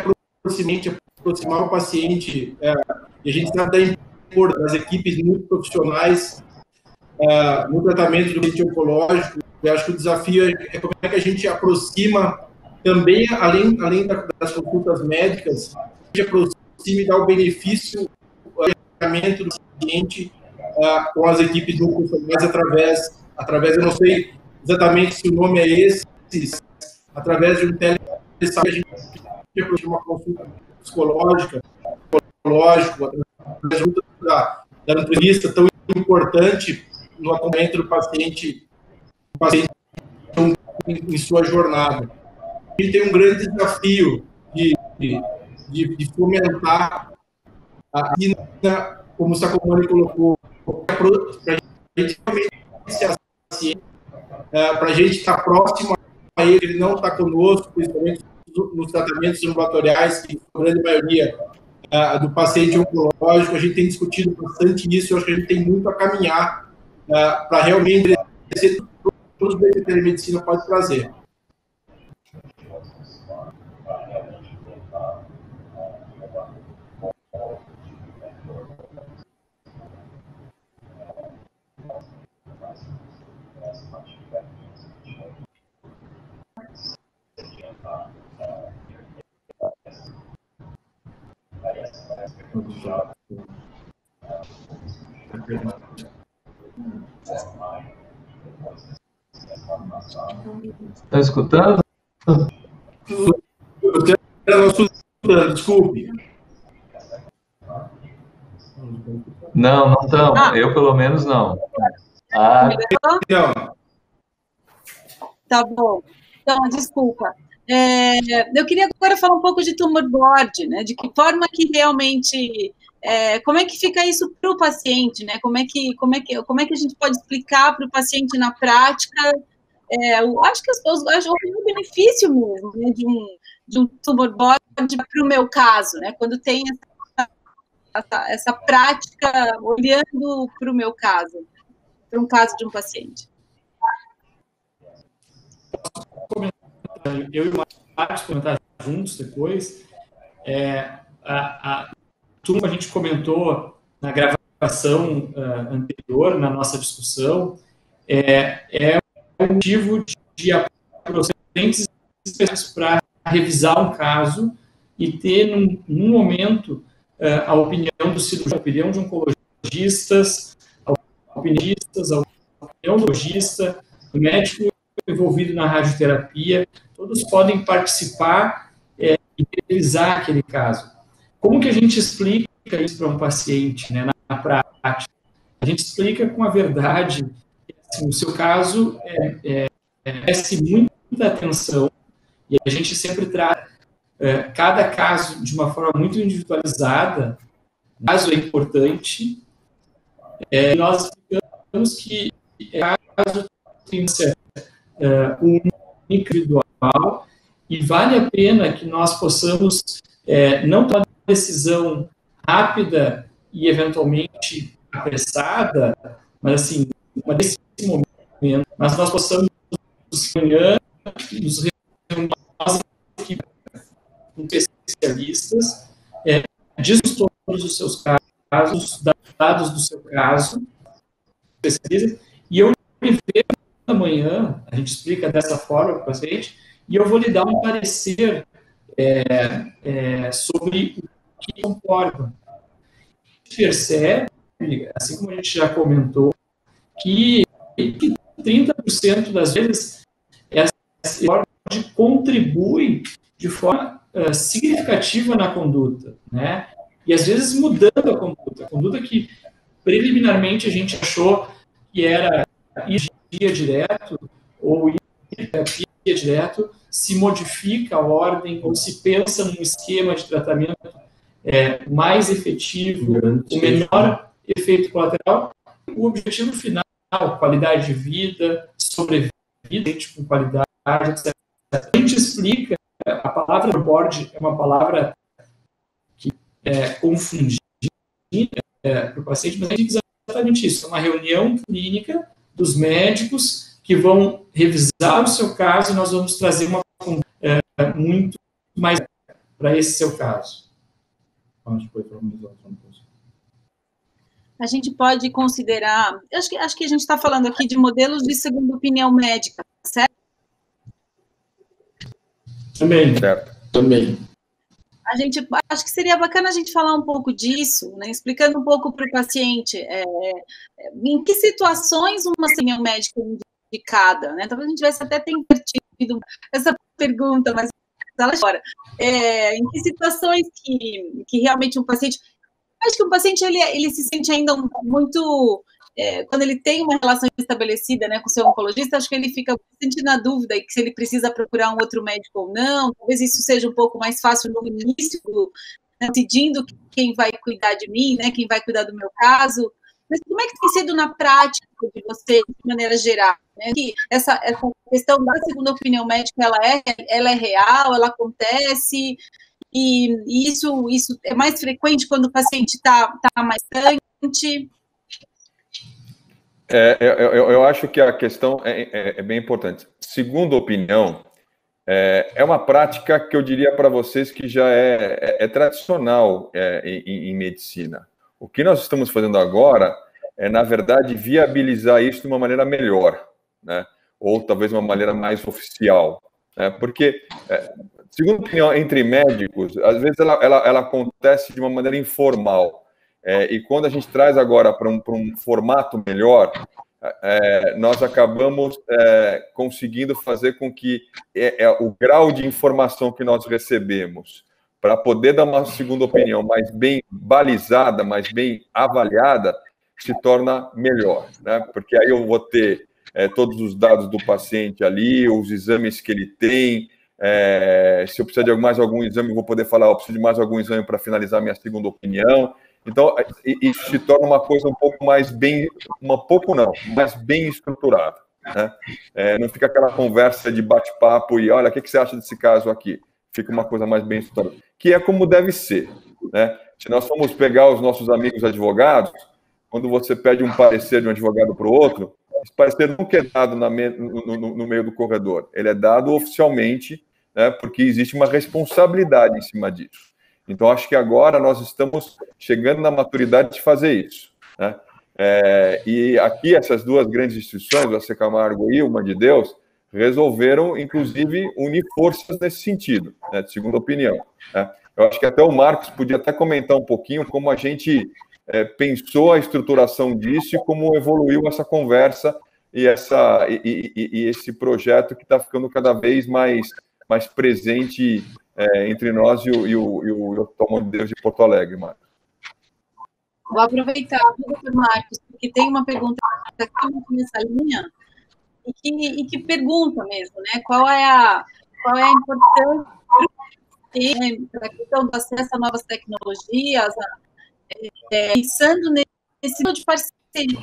[SPEAKER 3] aproximar o paciente, e a gente está dando das equipes muito profissionais no tratamento do paciente oncológico. Eu acho que o desafio é como é que a gente aproxima também, além das consultas médicas, a gente aproxima e dá o benefício do tratamento do paciente com as equipes muito profissionais através, eu não sei exatamente se o nome é esse, através de um telesaúde, a gente aproxima uma consulta psicológica, através da nutricionista tão importante no acompanhamento do paciente em sua jornada. A gente tem um grande desafio de fomentar a medicina, como o Sacomani colocou, para a gente realmente ser paciente, para a gente estar próximo a ele não está conosco, principalmente nos tratamentos ambulatoriais, que a grande maioria do paciente oncológico, a gente tem discutido bastante isso. Eu acho que a gente tem muito a caminhar para realmente crescer todos os benefícios que a telemedicina pode trazer.
[SPEAKER 2] Está escutando?
[SPEAKER 3] Desculpe.
[SPEAKER 2] Não estamos. Eu, pelo menos, não.
[SPEAKER 1] Tá bom. Então, desculpa. Eu queria agora falar um pouco de tumor board, né? De que forma que realmente... como é que fica isso para o paciente, né? Como é que a gente pode explicar para o paciente na prática? Acho que o benefício mesmo, né, de um tumor board para o meu caso, né? Quando tem essa prática olhando para o meu caso, para um caso de um paciente?
[SPEAKER 5] Eu e o Marcos comentar juntos depois. A turma, a gente comentou na gravação anterior, na nossa discussão, é um motivo de pacientes para revisar um caso e ter, num momento, a opinião do cirurgião, a opinião de oncologistas, a opinião do logista, do médico envolvido na radioterapia, todos podem participar e revisar aquele caso. Como que a gente explica isso para um paciente, né, na prática? A gente explica com a verdade, assim, o seu caso merece muita atenção, e a gente sempre traz cada caso de uma forma muito individualizada. O caso é importante, e nós explicamos que caso tem que ser único, individual, e vale a pena que nós possamos não tomar uma decisão rápida e eventualmente apressada, mas assim, nesse momento, mas nós possamos amanhã nos reunir com especialistas, diz todos os seus casos, dados do seu caso, e eu me vejo amanhã, a gente explica dessa forma para o paciente, e eu vou lhe dar um parecer sobre o que concorda. A gente percebe, assim como a gente já comentou, que 30% das vezes essa contribui de forma significativa na conduta, né? E às vezes mudando a conduta que preliminarmente a gente achou que era ir direto ou ir terapia direto, se modifica a ordem ou se pensa num esquema de tratamento mais efetivo, com menor efeito colateral. O objetivo final, qualidade de vida, sobrevida com qualidade, etc. A gente explica, a palavra board é uma palavra que é confundida para o paciente, mas a gente diz exatamente isso, é uma reunião clínica dos médicos que vão revisar o seu caso e nós vamos trazer uma muito mais para esse seu caso.
[SPEAKER 1] A gente pode considerar, acho que a gente está falando aqui de modelos de segunda opinião médica, certo?
[SPEAKER 5] Também.
[SPEAKER 4] Certo.
[SPEAKER 5] Também.
[SPEAKER 1] Acho que seria bacana a gente falar um pouco disso, né? Explicando um pouco para o paciente em que situações uma opinião médica é indicada, né? Talvez a gente tivesse até invertido essa pergunta, mas ela fora. Em que situações que realmente um paciente... Acho que um paciente ele se sente ainda muito... quando ele tem uma relação estabelecida, né, com o seu oncologista, acho que ele fica sentindo na dúvida que se ele precisa procurar um outro médico ou não. Talvez isso seja um pouco mais fácil no início, decidindo quem vai cuidar de mim, né, quem vai cuidar do meu caso. Mas como é que tem sido na prática de você, de maneira geral? Né? Que essa questão da segunda opinião médica, ela é real, ela acontece, e isso é mais frequente quando o paciente está mais distante?
[SPEAKER 4] Eu acho que a questão é bem importante. Segunda opinião, é uma prática que eu diria para vocês que já é tradicional em medicina. O que nós estamos fazendo agora é, na verdade, viabilizar isso de uma maneira melhor, né? Ou talvez uma maneira mais oficial, né? Porque, segunda opinião entre médicos, às vezes ela acontece de uma maneira informal. E quando a gente traz agora para um formato melhor, nós acabamos conseguindo fazer com que o grau de informação que nós recebemos para poder dar uma segunda opinião mais bem balizada, mais bem avaliada, se torna melhor, né? Porque aí eu vou ter todos os dados do paciente ali, os exames que ele tem. Se eu precisar de mais algum exame, eu vou poder falar, eu preciso de mais algum exame para finalizar minha segunda opinião. Então, isso se torna uma coisa um pouco mais bem, mas bem estruturada, né? Não fica aquela conversa de bate-papo e, olha, o que você acha desse caso aqui? Fica uma coisa mais bem estruturada, que é como deve ser, né? Se nós formos pegar os nossos amigos advogados, quando você pede um parecer de um advogado para o outro, esse parecer nunca é dado no meio do corredor. Ele é dado oficialmente, né, porque existe uma responsabilidade em cima disso. Então, acho que agora nós estamos chegando na maturidade de fazer isso, né? E aqui, essas duas grandes instituições, o AC Camargo e o Mãe de Deus, resolveram, inclusive, unir forças nesse sentido, né, de segunda opinião, né? Eu acho que até o Marcos podia até comentar um pouquinho como a gente pensou a estruturação disso e como evoluiu essa conversa e esse projeto que está ficando cada vez mais presente entre nós e o Hospital Mãe de Deus de Porto Alegre, Marcos.
[SPEAKER 1] Vou aproveitar, doutor Marcos, porque tem uma pergunta aqui nessa linha e que pergunta mesmo, né? Qual é a importância da questão do acesso a novas tecnologias, pensando nesse tipo de parceria,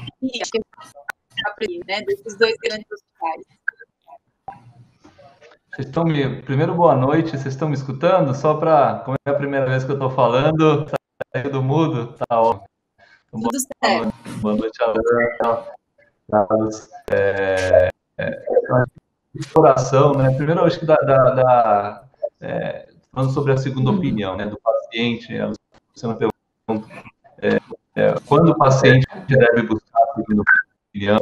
[SPEAKER 1] né, desses dois grandes hospitais.
[SPEAKER 2] Primeiro, boa noite. Vocês estão me escutando? Só para, como é a primeira vez que eu estou falando, tá tudo mudo? Tá ótimo.
[SPEAKER 1] Tudo certo.
[SPEAKER 2] Boa noite, Carlos. Exploração, né? Primeiro, acho que falando sobre a segunda opinião, né, do paciente, você não pergunta quando o paciente deve buscar a segunda opinião,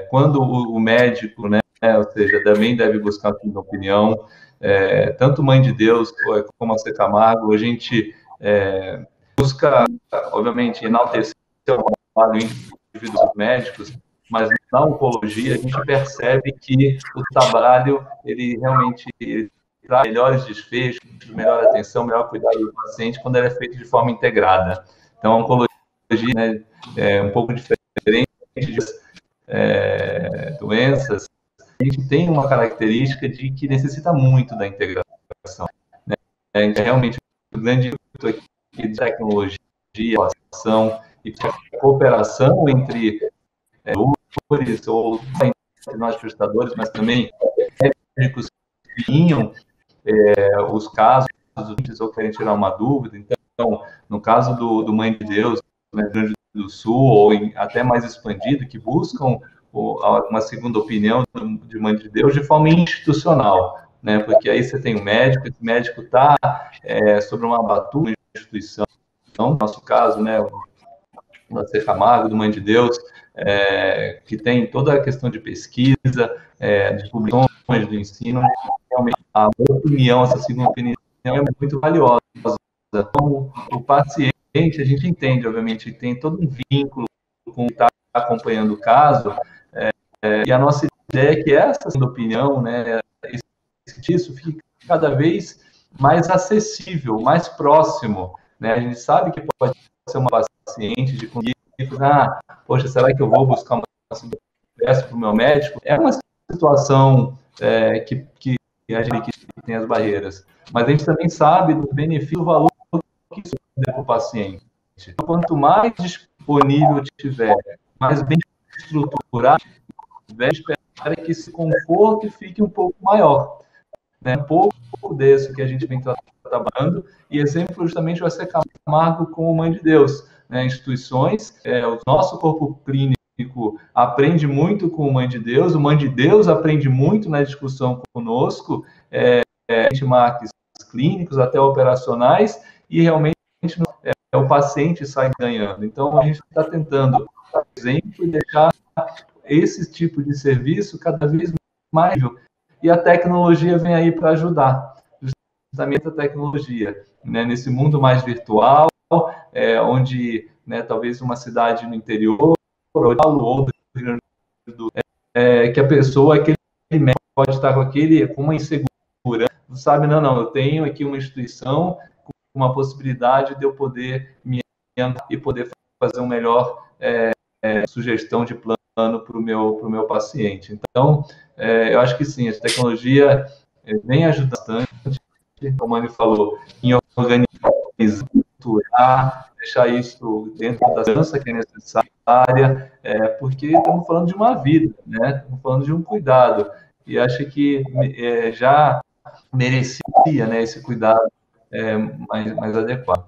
[SPEAKER 2] quando o médico, né, ou seja, também deve buscar a segunda opinião, tanto Mãe de Deus como a AC Camargo, a gente busca, obviamente, enaltecer o trabalho indivíduo dos médicos, mas na oncologia a gente percebe que o trabalho, ele realmente traz melhores desfechos, melhor atenção, melhor cuidado do paciente quando ele é feito de forma integrada. Então, a oncologia, né, é um pouco diferente de doenças, a gente tem uma característica de que necessita muito da integração, né? Realmente, o grande aqui de tecnologia, inovação e cooperação entre ou entre nós prestadores, mas também médicos que tinham os casos ou querem tirar uma dúvida. Então, no caso do Mãe de Deus, no Rio Grande do Sul, ou até mais expandido, que buscam uma segunda opinião de Mãe de Deus de forma institucional, né? Porque aí você tem um médico, esse médico está sobre uma batuta de instituição. Então, no nosso caso, né, o AC Camargo, do Mãe de Deus, que tem toda a questão de pesquisa, de publicações, do ensino, realmente a opinião, essa segunda opinião é muito valiosa. Então, o paciente, a gente entende, obviamente, tem todo um vínculo com quem está acompanhando o caso, e a nossa ideia é que essa segunda opinião, né, isso fique cada vez mais acessível, mais próximo, né? A gente sabe que pode ser uma paciente de conseguir, poxa, será que eu vou buscar uma segunda peça para o meu médico? É uma situação que a gente tem as barreiras, mas a gente também sabe do benefício, do valor que isso tem para o paciente. Então, quanto mais disponível tiver, mais bem estruturado, espera que esse conforto fique um pouco maior, né? Um pouco desse que a gente vem trabalhando, e exemplo justamente o AC Camargo com o Mãe de Deus, né? Instituições, o nosso corpo clínico aprende muito com o Mãe de Deus, o Mãe de Deus aprende muito na discussão conosco, benchmarks clínicos até operacionais, e realmente o paciente sai ganhando. Então, a gente está tentando, por exemplo, deixar esse tipo de serviço cada vez mais, e a tecnologia vem aí para ajudar, justamente a tecnologia, né, nesse mundo mais virtual, onde, né, talvez uma cidade no interior, ou que a pessoa, aquele médico pode estar com uma insegurança, sabe, não, eu tenho aqui uma instituição com uma possibilidade de eu poder me e poder fazer uma melhor sugestão de plano para o meu paciente. Então, eu acho que sim, a tecnologia vem ajudando bastante, como ele falou, em organizar, deixar isso dentro da segurança que é necessária, porque estamos falando de uma vida, né? Estamos falando de um cuidado, e acho que já merecia, né, esse cuidado mais adequado.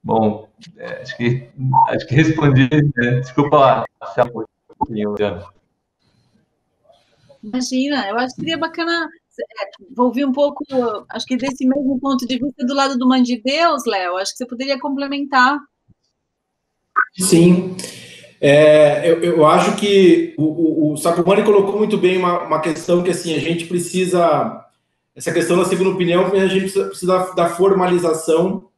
[SPEAKER 2] Bom, acho que respondi, né? Desculpa achar um pouquinho, Diana.
[SPEAKER 1] Imagina, eu acho que seria bacana vou ouvir um pouco, acho que desse mesmo ponto de vista do lado do Mãe de Deus, Léo, acho que você poderia complementar.
[SPEAKER 3] Sim, eu acho que o Sacomani colocou muito bem uma questão que, assim, a gente precisa, essa questão da segunda opinião, a gente precisa da formalização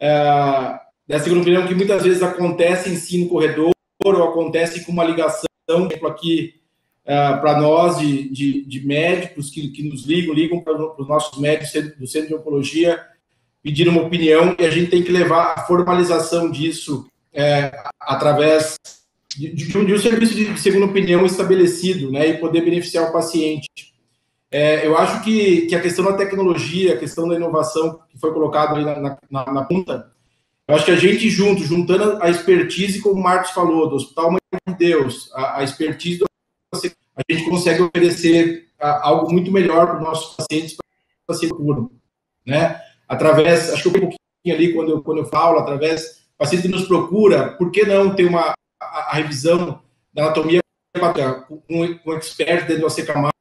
[SPEAKER 3] da segunda opinião, que muitas vezes acontece em si no corredor, ou acontece com uma ligação, por exemplo, aqui, para nós, de médicos que nos ligam para os nossos médicos do Centro de Oncologia, pedir uma opinião, e a gente tem que levar a formalização disso através de um serviço de segunda opinião estabelecido, né, e poder beneficiar o paciente. Eu acho que a questão da tecnologia, a questão da inovação que foi colocada ali na ponta, eu acho que a gente juntando a expertise, como o Marcos falou, do Hospital Mãe de Deus, a expertise, a gente consegue oferecer algo muito melhor para os nossos pacientes, para ser puro, né? Através, acho que um pouquinho ali, quando eu falo, através, o paciente nos procura, por que não ter a revisão da anatomia com um expert dentro do AC Camargo,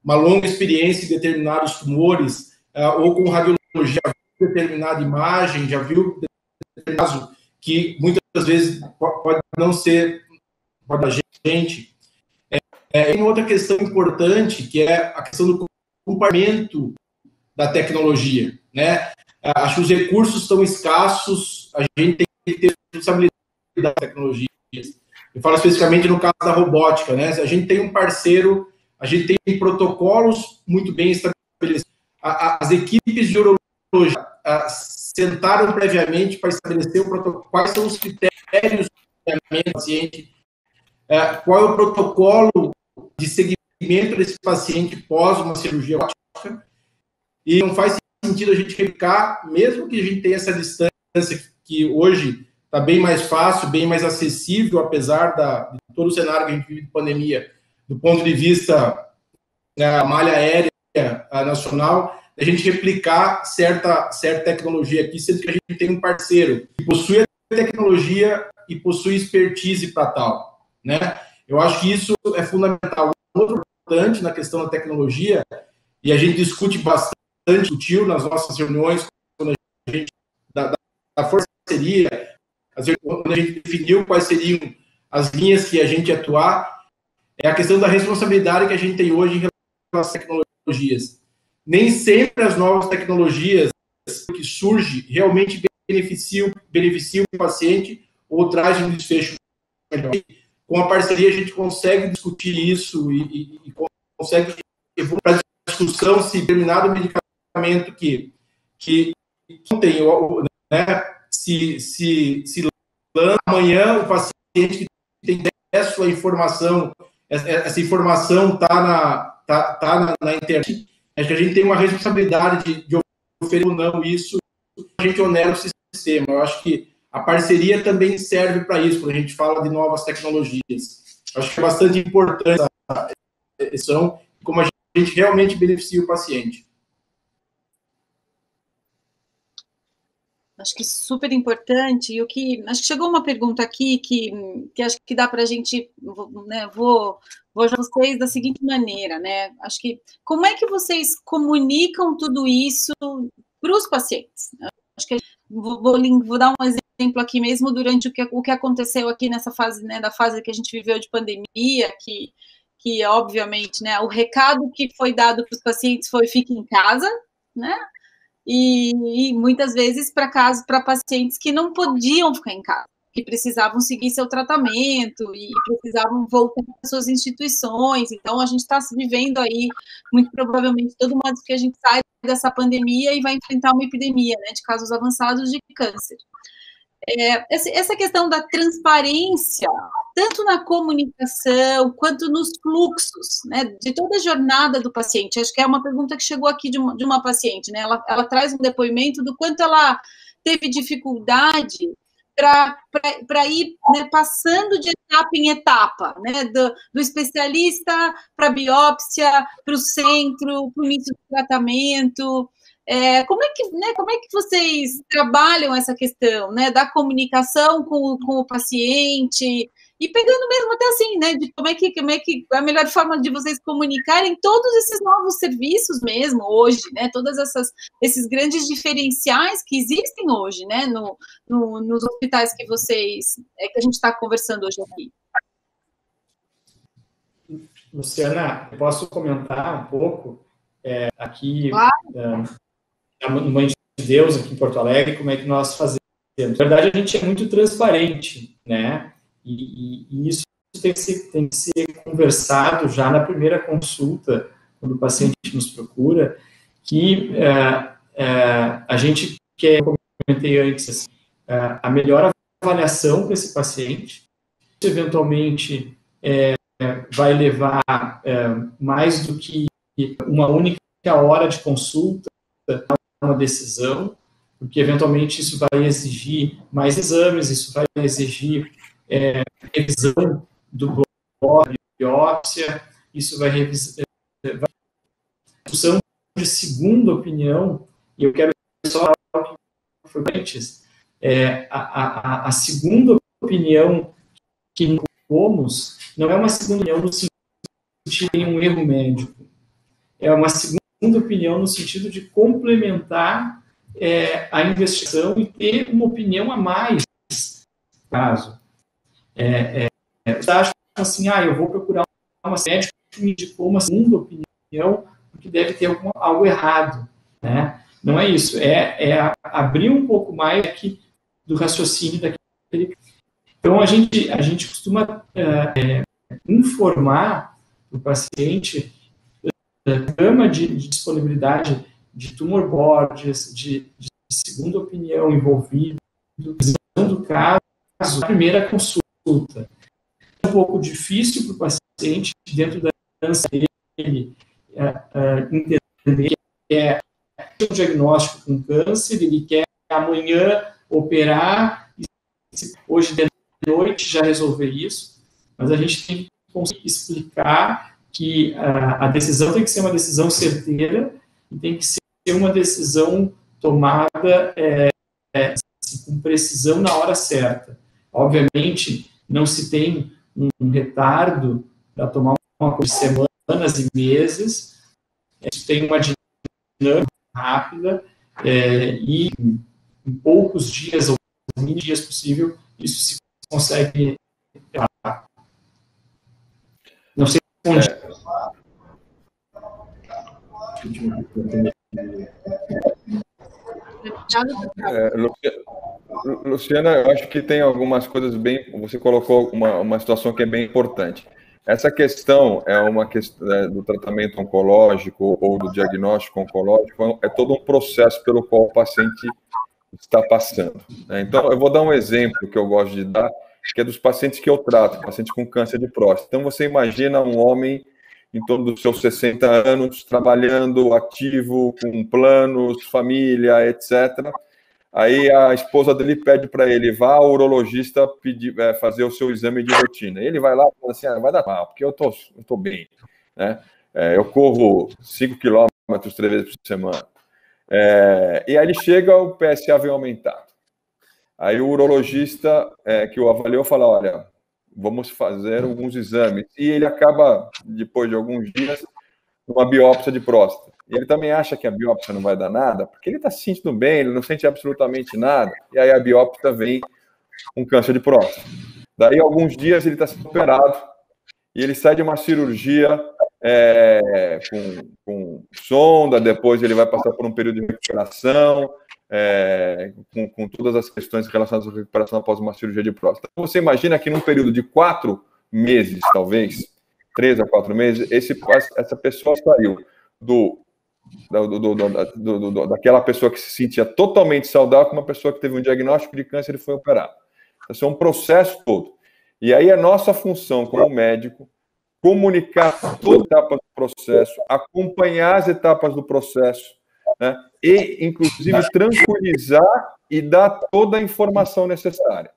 [SPEAKER 3] uma longa experiência em determinados tumores, ou com radiologia, determinada imagem, já viu caso que muitas vezes pode não ser da gente. Tem uma outra questão importante, que é a questão do compartilhamento da tecnologia, né? Acho que os recursos estão escassos, a gente tem que ter responsabilidade das tecnologias. Eu falo especificamente no caso da robótica, né? A gente tem um parceiro, a gente tem protocolos muito bem estabelecidos. As equipes de urologia sentaram previamente para estabelecer o protocolo, quais são os critérios do paciente, qual é o protocolo de segmento desse paciente pós uma cirurgia robótica, e não faz sentido a gente replicar, mesmo que a gente tenha essa distância que hoje está bem mais fácil, bem mais acessível, apesar de todo o cenário que a gente vive de pandemia, do ponto de vista da malha aérea nacional, a gente replicar certa tecnologia aqui, sendo que a gente tem um parceiro que possui a tecnologia e possui expertise para tal, né? Eu acho que isso é fundamental. Outro importante na questão da tecnologia, e a gente discute bastante, discutiu nas nossas reuniões, quando a gente da parceria, quando a gente definiu quais seriam as linhas que a gente ia atuar, é a questão da responsabilidade que a gente tem hoje em relação às tecnologias. Nem sempre as novas tecnologias que surgem realmente beneficiam o paciente ou trazem um desfecho melhor. Com a parceria, a gente consegue discutir isso e consegue evoluir para a discussão se determinado medicamento que não tem, né, se amanhã o paciente que tem acesso à informação, essa informação está na internet, acho que a gente tem uma responsabilidade de oferecer ou não isso, a gente onera o sistema. Eu acho que a parceria também serve para isso, quando a gente fala de novas tecnologias. Eu acho que é bastante importante essa questão, como a gente realmente beneficia o paciente.
[SPEAKER 1] Acho que super importante. E acho que chegou uma pergunta aqui que acho que dá para a gente, né, vou ajudar vocês da seguinte maneira, né? Acho que como é que vocês comunicam tudo isso para os pacientes? Acho que vou dar um exemplo aqui mesmo durante o que aconteceu aqui nessa fase, né, da fase que a gente viveu de pandemia, que obviamente, né, o recado que foi dado para os pacientes foi fique em casa, né? E muitas vezes para pacientes que não podiam ficar em casa, que precisavam seguir seu tratamento e precisavam voltar para suas instituições. Então, a gente está vivendo aí, muito provavelmente, todo mundo que a gente sai dessa pandemia e vai enfrentar uma epidemia, né, de casos avançados de câncer. Essa questão da transparência, tanto na comunicação, quanto nos fluxos, né, de toda a jornada do paciente. Acho que é uma pergunta que chegou aqui de uma paciente, né, ela traz um depoimento do quanto ela teve dificuldade para ir, né, passando de etapa em etapa, né, do especialista para a biópsia, para o centro, para o início do tratamento. Como é que vocês trabalham essa questão, né, da comunicação com o paciente, e pegando mesmo até assim, né, de como é que a melhor forma de vocês comunicarem todos esses novos serviços mesmo hoje, né, todas esses grandes diferenciais que existem hoje, né, nos hospitais que que a gente está conversando hoje aqui.
[SPEAKER 5] Luciana, eu posso comentar um pouco aqui,
[SPEAKER 1] Claro.
[SPEAKER 5] No Mãe de Deus, aqui em Porto Alegre, como é que nós fazemos. Na verdade, a gente é muito transparente, né? E isso tem que ser conversado já na primeira consulta, quando o paciente nos procura, que a gente quer, como eu comentei antes, assim, a melhor avaliação para esse paciente. Isso, eventualmente, vai levar mais do que uma única hora de consulta, uma decisão, porque eventualmente isso vai exigir mais exames, isso vai exigir revisão do bloco de biópsia, isso vai revisar discussão de segunda opinião, e eu quero só falar o que foi antes, a segunda opinião que fomos não é uma segunda opinião no sentido de um erro médico, é uma segunda opinião no sentido de complementar a investigação e ter uma opinião a mais no caso. Você acha assim, eu vou procurar uma médica que me indicou uma segunda opinião porque deve ter algo errado, né? Não é isso, abrir um pouco mais aqui do raciocínio daquele. Então, a gente costuma informar o paciente da gama de disponibilidade de tumor boards, de segunda opinião envolvida, visão do caso, na primeira consulta. É um pouco difícil para o paciente, dentro da dança dele, entender que é um diagnóstico com câncer, ele quer amanhã operar, hoje de noite já resolver isso, mas a gente tem que conseguir explicar que a decisão tem que ser uma decisão certeira e tem que ser uma decisão tomada com precisão na hora certa. Obviamente, não se tem um retardo para tomar uma coisa de semanas e meses, isso tem uma dinâmica rápida e em poucos dias, ou mini dias possível, isso se consegue. Não sei onde.
[SPEAKER 4] Luciana, eu acho que tem algumas coisas bem. Você colocou uma situação que é bem importante. Essa questão é uma questão do tratamento oncológico ou do diagnóstico oncológico, é todo um processo pelo qual o paciente está passando. Então, eu vou dar um exemplo que eu gosto de dar, que é dos pacientes que eu trato, paciente com câncer de próstata. Então, você imagina um homem em torno dos seus 60 anos, trabalhando, ativo, com planos, família, etc. Aí a esposa dele pede para ele, vá ao urologista fazer o seu exame de rotina. Ele vai lá e fala assim, vai dar mal, porque eu tô bem, né? Eu corro 5 quilômetros 3 vezes por semana. E aí ele chega, o PSA vem aumentado. Aí o urologista que o avaliou fala, olha, vamos fazer alguns exames. E ele acaba, depois de alguns dias, numa biópsia de próstata. Ele também acha que a biópsia não vai dar nada, porque ele está se sentindo bem, ele não sente absolutamente nada, e aí a biópsia vem com câncer de próstata. Daí, alguns dias, ele está sendo operado, e ele sai de uma cirurgia com sonda, depois ele vai passar por um período de recuperação, com todas as questões relacionadas à recuperação após uma cirurgia de próstata. Então, você imagina que num período de 4 meses, talvez, 3 a 4 meses, essa pessoa saiu daquela pessoa que se sentia totalmente saudável com uma pessoa que teve um diagnóstico de câncer e foi operada. Esse é um processo todo. E aí a nossa função como médico, comunicar todas as etapas do processo, acompanhar as etapas do processo, né? E, inclusive, tranquilizar e dar toda a informação necessária.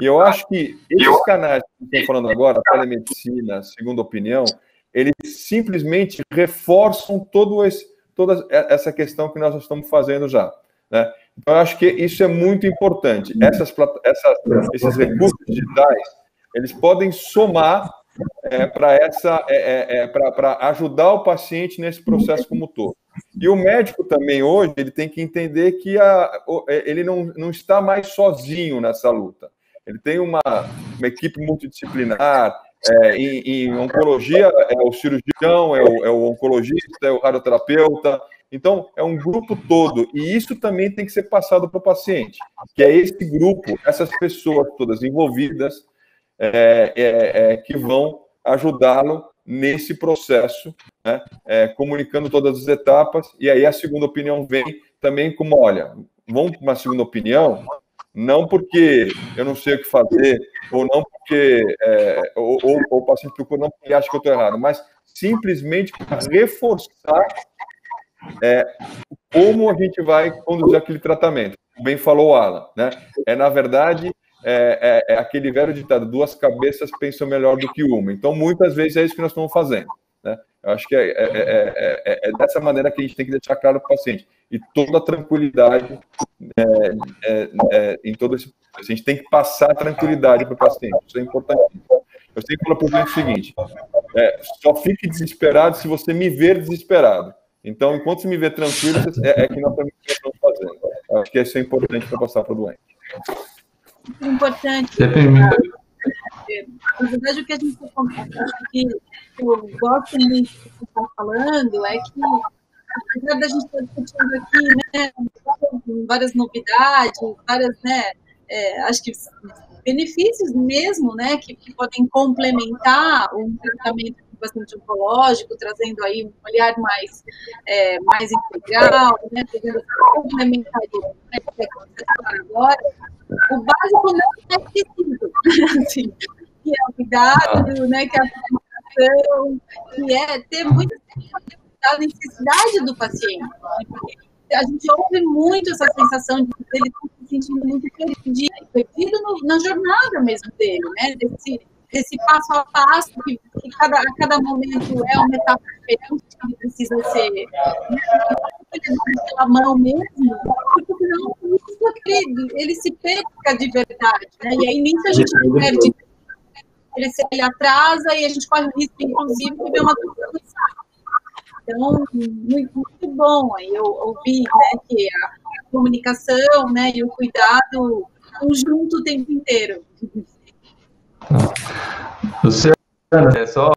[SPEAKER 4] E eu acho que esses canais que estão falando agora, a telemedicina, a segunda opinião, eles simplesmente reforçam toda essa questão que nós estamos fazendo já, né? Então, eu acho que isso é muito importante. Esses recursos digitais, eles podem somar para ajudar o paciente nesse processo como um todo. E o médico também, hoje, ele tem que entender que ele não está mais sozinho nessa luta. Ele tem uma equipe multidisciplinar. Em oncologia, é o cirurgião, é o oncologista, é o radioterapeuta. Então, é um grupo todo. E isso também tem que ser passado para o paciente, que é esse grupo, essas pessoas todas envolvidas, que vão ajudá-lo nesse processo, né? Comunicando todas as etapas. E aí a segunda opinião vem também como, olha, vamos para uma segunda opinião, não porque eu não sei o que fazer, ou não porque ou o paciente procura não porque acha que eu estou errado, mas simplesmente para reforçar como a gente vai conduzir aquele tratamento. Bem falou o Alan, né? Na verdade, aquele velho ditado, 2 cabeças pensam melhor do que uma. Então, muitas vezes é isso que nós estamos fazendo, né? Eu acho que é dessa maneira que a gente tem que deixar claro para o paciente. E toda a tranquilidade em todo esse processo. A gente tem que passar a tranquilidade para o paciente. Isso é importante. Eu sempre falo para o paciente o seguinte, só fique desesperado se você me ver desesperado. Então, enquanto você me vê tranquilo, é que nós estamos fazendo. Eu acho que isso é importante para passar para o doente.
[SPEAKER 1] Muito importante. Na verdade, o que a gente que eu gosto muito do que você está falando é que, apesar da gente estar discutindo aqui, né, várias novidades, várias, né, acho que benefícios mesmo, né, que podem complementar um tratamento bastante oncológico, trazendo aí um olhar mais integral, né, trazendo complementarismo, né, que é o que você está falando agora. O básico não é esquecido, assim, que é o cuidado, né, que é a formação, que é ter muito da necessidade do paciente. Porque a gente ouve muito essa sensação de ele estar se sentindo muito perdido na jornada mesmo dele, né, desse passo a passo, que a cada momento é uma etapa diferente, que ele precisa ser, né, pela mão mesmo, porque senão ele se perca de verdade, né? E aí nisso a gente perde, ele atrasa e a gente corre o risco, inclusive, de ver uma doença. Então, muito bom aí eu ouvi, né, que a comunicação, né, e o cuidado conjunto o tempo inteiro.
[SPEAKER 2] Luciana, só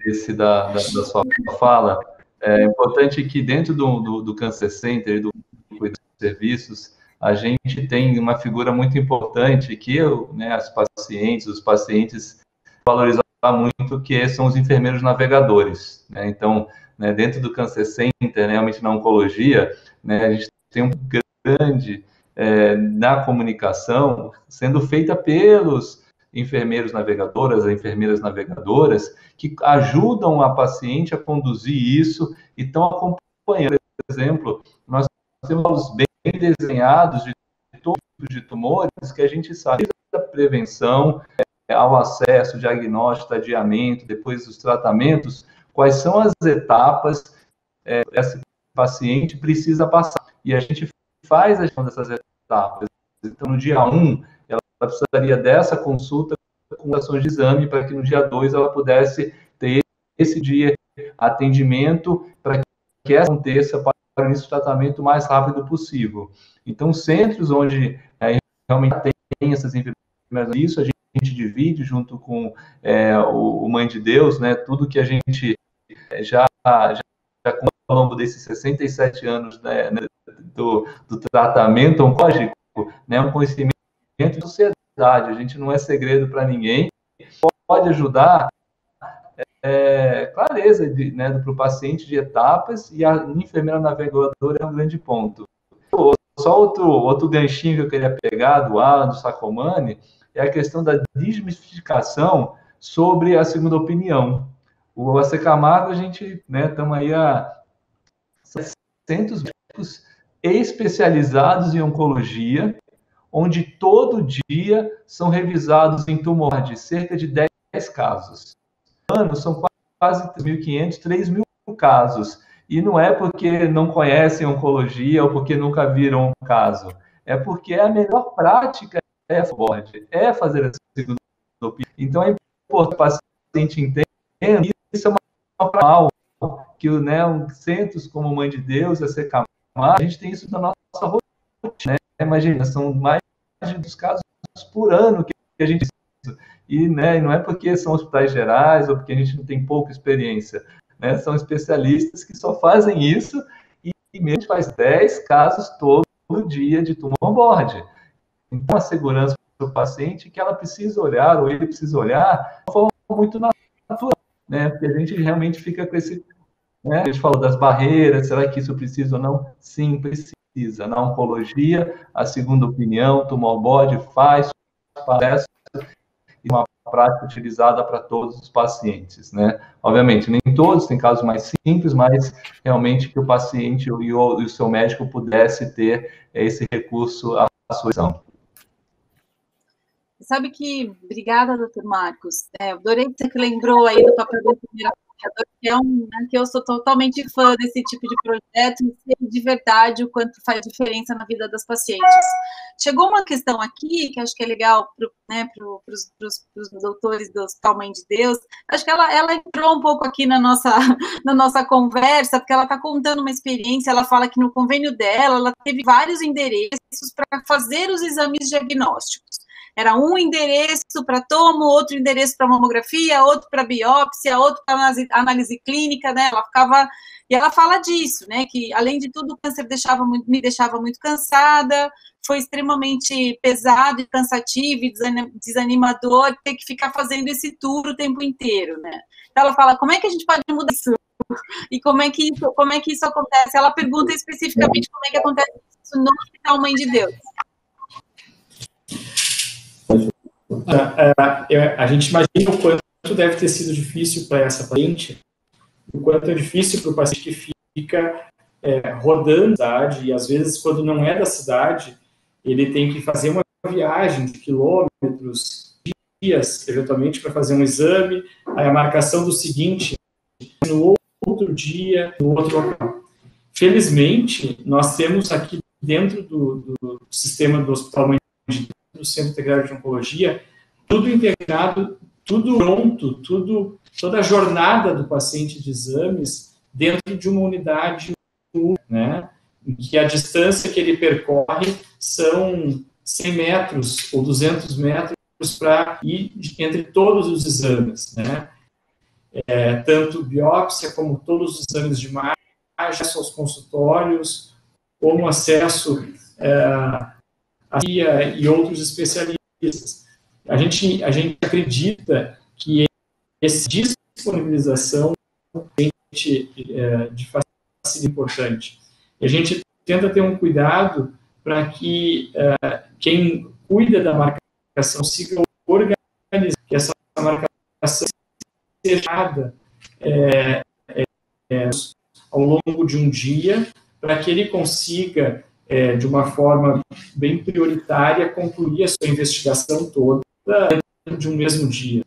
[SPEAKER 2] esse da sua fala, é importante que dentro do Cancer Center e do cuidado de serviços, a gente tem uma figura muito importante que né, os pacientes valorizam muito, que são os enfermeiros navegadores, né? Então, né, dentro do Cancer Center, né, realmente na oncologia, né, a gente tem um grande na comunicação sendo feita pelos enfermeiros navegadoras, enfermeiras navegadoras, que ajudam a paciente a conduzir isso e estão acompanhando. Por exemplo, nós temos bem desenhados de todos os tipos de tumores que a gente sabe da prevenção ao acesso, diagnóstico, adiamento, depois dos tratamentos, quais são as etapas esse paciente precisa passar. E a gente faz a gestão dessas etapas. Então, no dia 1, ela precisaria dessa consulta com ações de exame para que no dia 2 ela pudesse ter esse dia atendimento para que essa aconteça para o início do tratamento o mais rápido possível. Então, centros onde realmente tem essas enfermeiras, isso a gente divide junto com o Mãe de Deus, né, tudo que a gente já ao longo desses 67 anos, né, do tratamento oncológico, né, um conhecimento da sociedade, a gente não é segredo para ninguém, pode ajudar clareza né, para o paciente de etapas, e a enfermeira navegadora é um grande ponto. Só outro ganchinho que eu queria pegar do Alan, do Sacomani, é a questão da desmistificação sobre a segunda opinião. O AC Camargo, a gente estamos aí a 700 médicos especializados em oncologia, onde todo dia são revisados em tumor de cerca de 10 casos. Ano são quase 3.500, 3.000 casos. E não é porque não conhecem oncologia ou porque nunca viram um caso. É porque a melhor prática é fazer a segunda opinião. Então é importante que o paciente entenda que isso é uma prática que, né, centros como Mãe de Deus, a Secamar, a gente tem isso na nossa rotina, né? Imagina, são mais de 2 casos por ano que a gente tem isso. E, né, não é porque são hospitais gerais ou porque a gente não tem pouca experiência, né? São especialistas que só fazem isso e mesmo faz 10 casos todo dia de tumor on-board. Então, a segurança do paciente que ela precisa olhar, ou ele precisa olhar, de uma forma muito natural, né? Porque a gente realmente fica com esse... Né? A gente falou das barreiras, será que isso precisa ou não? Sim, precisa. Na oncologia, a segunda opinião, tumor on-board faz processo e uma prática utilizada para todos os pacientes, né? Obviamente, nem todos, tem casos mais simples, mas realmente que o paciente e o seu médico pudesse ter esse recurso à sua disposição.
[SPEAKER 1] Sabe que, obrigada, doutor Marcos, adorei que você lembrou aí do papel do enfermeiro avaliador, que eu sou totalmente fã desse tipo de projeto e sei de verdade o quanto faz diferença na vida das pacientes. Chegou uma questão aqui, que acho que é legal para os doutores do Hospital Mãe de Deus, acho que ela entrou um pouco aqui na nossa conversa, porque ela está contando uma experiência, ela fala que no convênio dela, ela teve vários endereços para fazer os exames diagnósticos. Era um endereço para tomo, outro endereço para mamografia, outro para biópsia, outro para análise clínica, né? E ela fala disso, né? Que além de tudo, o câncer me deixava muito cansada, foi extremamente pesado e cansativo e desanimador ter que ficar fazendo esse tour o tempo inteiro, né? Então ela fala, como é que a gente pode mudar isso? E como é que isso acontece? Ela pergunta especificamente como é que acontece isso no Hospital Mãe de Deus.
[SPEAKER 5] A gente imagina o quanto deve ter sido difícil para essa paciente, o quanto é difícil para o paciente que fica rodando a cidade, e às vezes, quando não é da cidade, ele tem que fazer uma viagem de quilômetros, dias, eventualmente, para fazer um exame, aí a marcação do seguinte, no outro dia, no outro local. Felizmente, nós temos aqui dentro do sistema do Hospital Mãe de Deus, do Centro Integrado de Oncologia, tudo integrado, tudo pronto, toda a jornada do paciente de exames dentro de uma unidade, né, em que a distância que ele percorre são 100 metros ou 200 metros para ir entre todos os exames, né, tanto biópsia como todos os exames de imagem, acesso aos consultórios, como acesso a e outros especialistas. A gente acredita que essa disponibilização de facilidade é importante. E a gente tenta ter um cuidado para que quem cuida da marcação consiga organizar, que essa marcação seja dada ao longo de um dia, para que ele consiga, de uma forma bem prioritária, concluir a sua investigação toda dentro de um mesmo dia.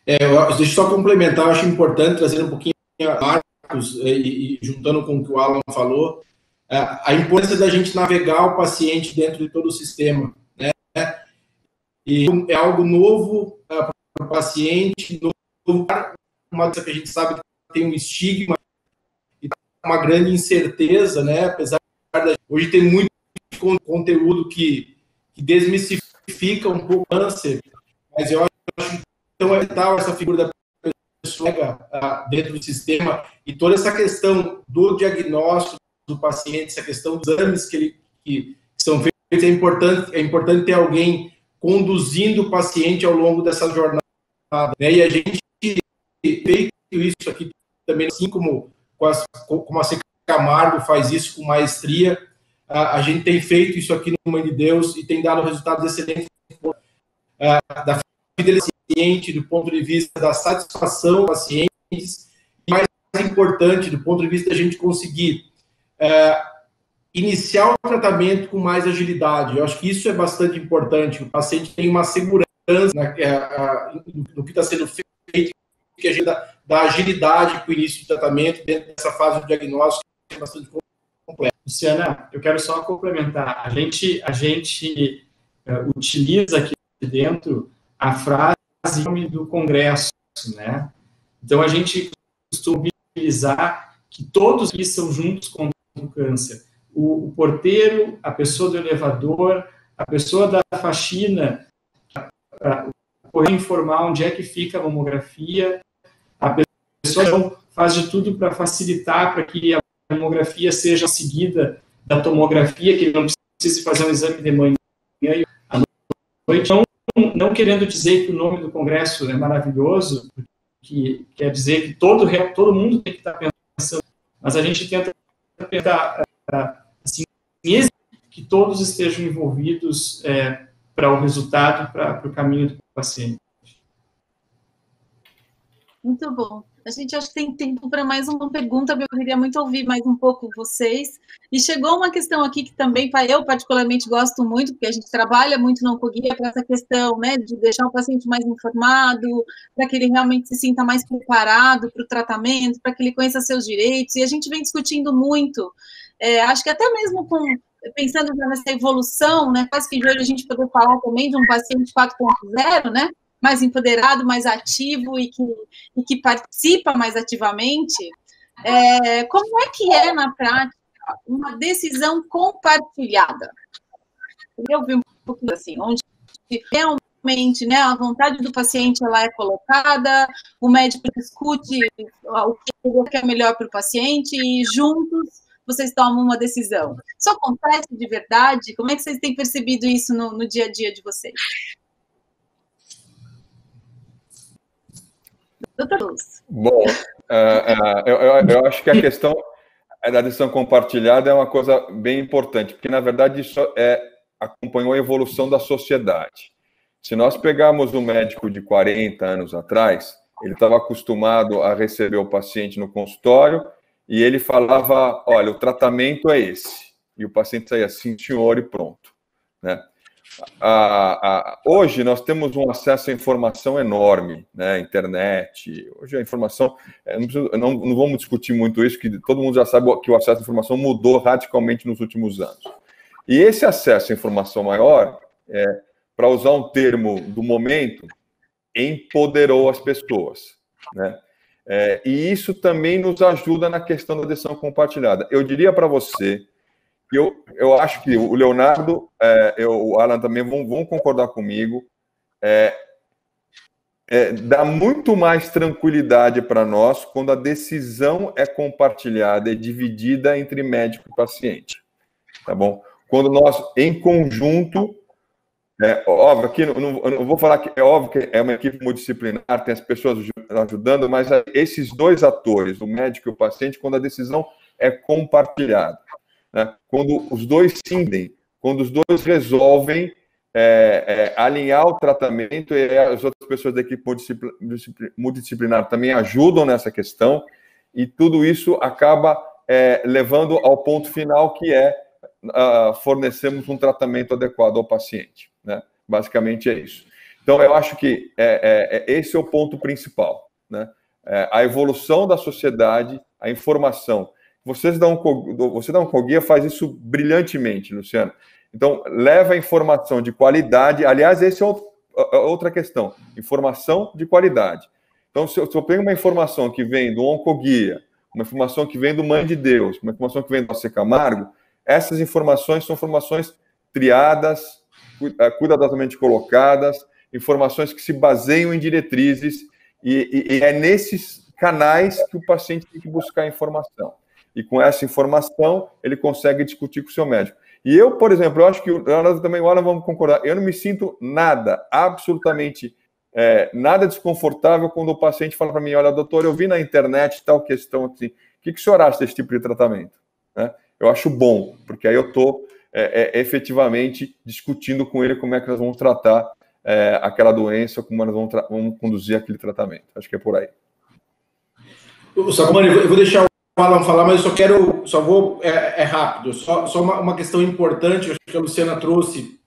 [SPEAKER 3] Deixa eu só complementar, eu acho importante trazer um pouquinho a Marcos, e juntando com o que o Alan falou, a importância da gente navegar o paciente dentro de todo o sistema, né? E é algo novo para o paciente, novo para uma doença que a gente sabe que tem um estigma e uma grande incerteza, né? Apesar de hoje tem muito conteúdo que desmistifica um pouco o câncer, mas eu acho que então é vital essa figura da pessoa dentro do sistema e toda essa questão do diagnóstico do paciente, essa questão dos exames que são feitos, é importante ter alguém conduzindo o paciente ao longo dessa jornada, né? E a gente feito isso aqui também, assim como a Camargo faz isso com maestria, a gente tem feito isso aqui no Mãe de Deus e tem dado resultados excelentes da fidelidade do paciente, do ponto de vista da satisfação dos pacientes, e mais importante, do ponto de vista da gente conseguir iniciar o tratamento com mais agilidade. Eu acho que isso é bastante importante, o paciente tem uma segurança no que está sendo feito, que a gente da agilidade para o início do tratamento dentro dessa fase do diagnóstico que é bastante complexa.
[SPEAKER 5] Luciana, eu quero só complementar. A gente utiliza aqui dentro a frase do Congresso, né? Então, a gente costuma utilizar que todos que são juntos contra o câncer. O porteiro, a pessoa do elevador, a pessoa da faxina, o correio informar onde é que fica a mamografia, a pessoa faz de tudo para facilitar, para que a mamografia seja seguida da tomografia, que ele não precise fazer um exame de manhã e à noite. Não querendo dizer que o nome do congresso é maravilhoso, que quer dizer que todo mundo tem que estar pensando, mas a gente tenta pensar assim, que todos estejam envolvidos para o resultado, para o caminho do paciente.
[SPEAKER 1] Muito bom. A gente acho que tem tempo para mais uma pergunta, eu queria muito ouvir mais um pouco vocês. E chegou uma questão aqui que também eu particularmente gosto muito, porque a gente trabalha muito na oncoguia para essa questão, né, de deixar o paciente mais informado, para que ele realmente se sinta mais preparado para o tratamento, para que ele conheça seus direitos, e a gente vem discutindo muito, acho que até mesmo pensando nessa evolução, né, quase que hoje a gente poder falar também de um paciente 4.0, né, mais empoderado, mais ativo e que participa mais ativamente, como é que é, na prática, uma decisão compartilhada? Eu vi um pouco assim, onde realmente, né, a vontade do paciente ela é colocada, o médico discute o que é melhor para o paciente e juntos vocês tomam uma decisão. Isso acontece de verdade? Como é que vocês têm percebido isso no dia a dia de vocês? Doutor Luz.
[SPEAKER 4] Bom, eu acho que a questão da decisão compartilhada é uma coisa bem importante, porque, na verdade, isso acompanhou a evolução da sociedade. Se nós pegarmos um médico de 40 anos atrás, ele estava acostumado a receber o paciente no consultório e ele falava, olha, o tratamento é esse. E o paciente saía assim, senhor, e pronto, né? Hoje nós temos um acesso à informação enorme, né? Internet, hoje a informação, não vamos discutir muito isso, que todo mundo já sabe que o acesso à informação mudou radicalmente nos últimos anos. E esse acesso à informação maior, para usar um termo do momento, empoderou as pessoas, né? E isso também nos ajuda na questão da decisão compartilhada. Eu diria para você que eu acho que o Leonardo, o Alan também vão concordar comigo, dá muito mais tranquilidade para nós quando a decisão é compartilhada, é dividida entre médico e paciente, tá bom? Quando nós, em conjunto, óbvio, aqui eu não vou falar que é óbvio que é uma equipe multidisciplinar, tem as pessoas ajudando, mas esses dois atores, o médico e o paciente, quando a decisão é compartilhada, né? Quando os dois cindem, quando os dois resolvem alinhar o tratamento, e as outras pessoas da equipe multidisciplinar também ajudam nessa questão, e tudo isso acaba levando ao ponto final, que fornecemos um tratamento adequado ao paciente, né? Basicamente é isso. Então, eu acho que esse é o ponto principal, né? A evolução da sociedade, a informação. Você da oncoguia faz isso brilhantemente, Luciano. Então, leva a informação de qualidade. Aliás, essa é outra questão. Informação de qualidade. Então, se eu pego uma informação que vem do Oncoguia, uma informação que vem do Mãe de Deus, uma informação que vem do AC Camargo, essas informações são informações triadas, cuidadosamente colocadas, informações que se baseiam em diretrizes, e é nesses canais que o paciente tem que buscar informação. E com essa informação, ele consegue discutir com o seu médico. E eu, por exemplo, eu acho que o Leonardo também, o Alan, vamos concordar, eu não me sinto absolutamente nada desconfortável quando o paciente fala para mim, olha, doutor, eu vi na internet tal questão assim, o que o senhor acha desse tipo de tratamento? Né? Eu acho bom, porque aí eu estou efetivamente discutindo com ele como é que nós vamos tratar aquela doença, como nós vamos conduzir aquele tratamento. Acho que é por aí.
[SPEAKER 3] Sacomani, eu vou deixar o Alan falar, mas eu só vou rápido. Só uma questão importante, acho que a Luciana trouxe,